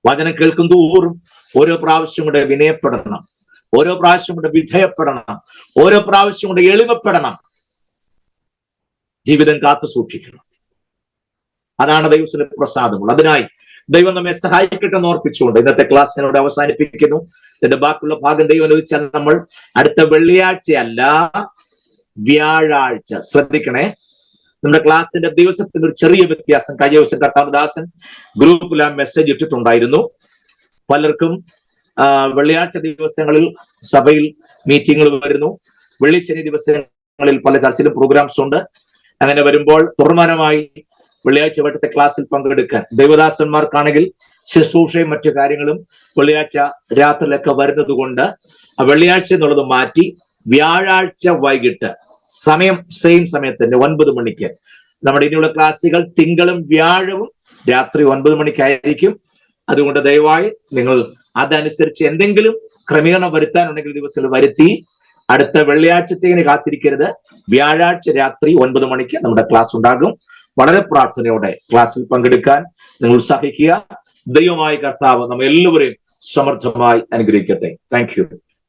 വചനം കേൾക്കും തോറും ഓരോ പ്രാവശ്യം കൂടെ വിനയപ്പെടണം, ഓരോ പ്രാവശ്യം കൂടെ വിധേയപ്പെടണം, ഓരോ പ്രാവശ്യം കൂടെ എളിമപ്പെടണം. ജീവിതം കാത്തു സൂക്ഷിക്കണം. അതാണ് ദൈവത്തിന് പ്രസാദമുള്ളത്. അതിനായി ദൈവം നമ്മെ സഹായിക്കട്ടെ എന്ന് ഓർപ്പിച്ചുകൊണ്ട് ഇന്നത്തെ ക്ലാസ് ഞാനിവിടെ അവസാനിപ്പിക്കുന്നു. ഇതിന്റെ ബാക്കിയുള്ള ഭാഗം ദൈവം അനുവദിച്ചാൽ നമ്മൾ അടുത്ത വെള്ളിയാഴ്ചയല്ല, വ്യാഴാഴ്ച. ശ്രദ്ധിക്കണേ, നമ്മുടെ ക്ലാസ്സിന്റെ ദിവസത്തിന് ഒരു ചെറിയ വ്യത്യാസം. കഴിഞ്ഞ ദിവസം കർത്താവദാസൻ ഗ്രൂപ്പിൽ ആ മെസ്സേജ് ഇട്ടിട്ടുണ്ടായിരുന്നു. പലർക്കും വെള്ളിയാഴ്ച ദിവസങ്ങളിൽ സഭയിൽ മീറ്റിങ്ങുകൾ വരുന്നു, വെള്ളി ശനി ദിവസങ്ങളിൽ പല ചർച്ചിലും പ്രോഗ്രാംസ് ഉണ്ട്. അങ്ങനെ വരുമ്പോൾ തുറമാനമായി വെള്ളിയാഴ്ച വട്ടത്തെ ക്ലാസ്സിൽ പങ്കെടുക്കാൻ ദൈവദാസന്മാർക്കാണെങ്കിൽ ശുശ്രൂഷയും മറ്റു കാര്യങ്ങളും വെള്ളിയാഴ്ച രാത്രിയിലൊക്കെ വരുന്നത് കൊണ്ട് വെള്ളിയാഴ്ച എന്നുള്ളത് മാറ്റി വ്യാഴാഴ്ച വൈകിട്ട് സമയം സെയിം സമയത്ത് തന്നെ 9 മണിക്ക് നമ്മുടെ ഇനിയുള്ള ക്ലാസ്സുകൾ തിങ്കളും വ്യാഴവും രാത്രി 9 മണിക്കായിരിക്കും. അതുകൊണ്ട് ദയവായി നിങ്ങൾ അതനുസരിച്ച് എന്തെങ്കിലും ക്രമീകരണം വരുത്താനുണ്ടെങ്കിൽ ദിവസത്തിൽ വരുത്തി അടുത്ത വെള്ളിയാഴ്ചത്തേക്കിന് കാത്തിരിക്കരുത്. വ്യാഴാഴ്ച രാത്രി 9 മണിക്ക് നമ്മുടെ ക്ലാസ് ഉണ്ടാകും. വളരെ പ്രാർത്ഥനയോടെ ക്ലാസ്സിൽ പങ്കെടുക്കാൻ നിങ്ങൾ ഉത്സാഹിക്കുക. ദൈവമായ കർത്താവ് നമ്മെ എല്ലാവരെയും സമർത്ഥമായി അനുഗ്രഹിക്കട്ടെ. Thank you.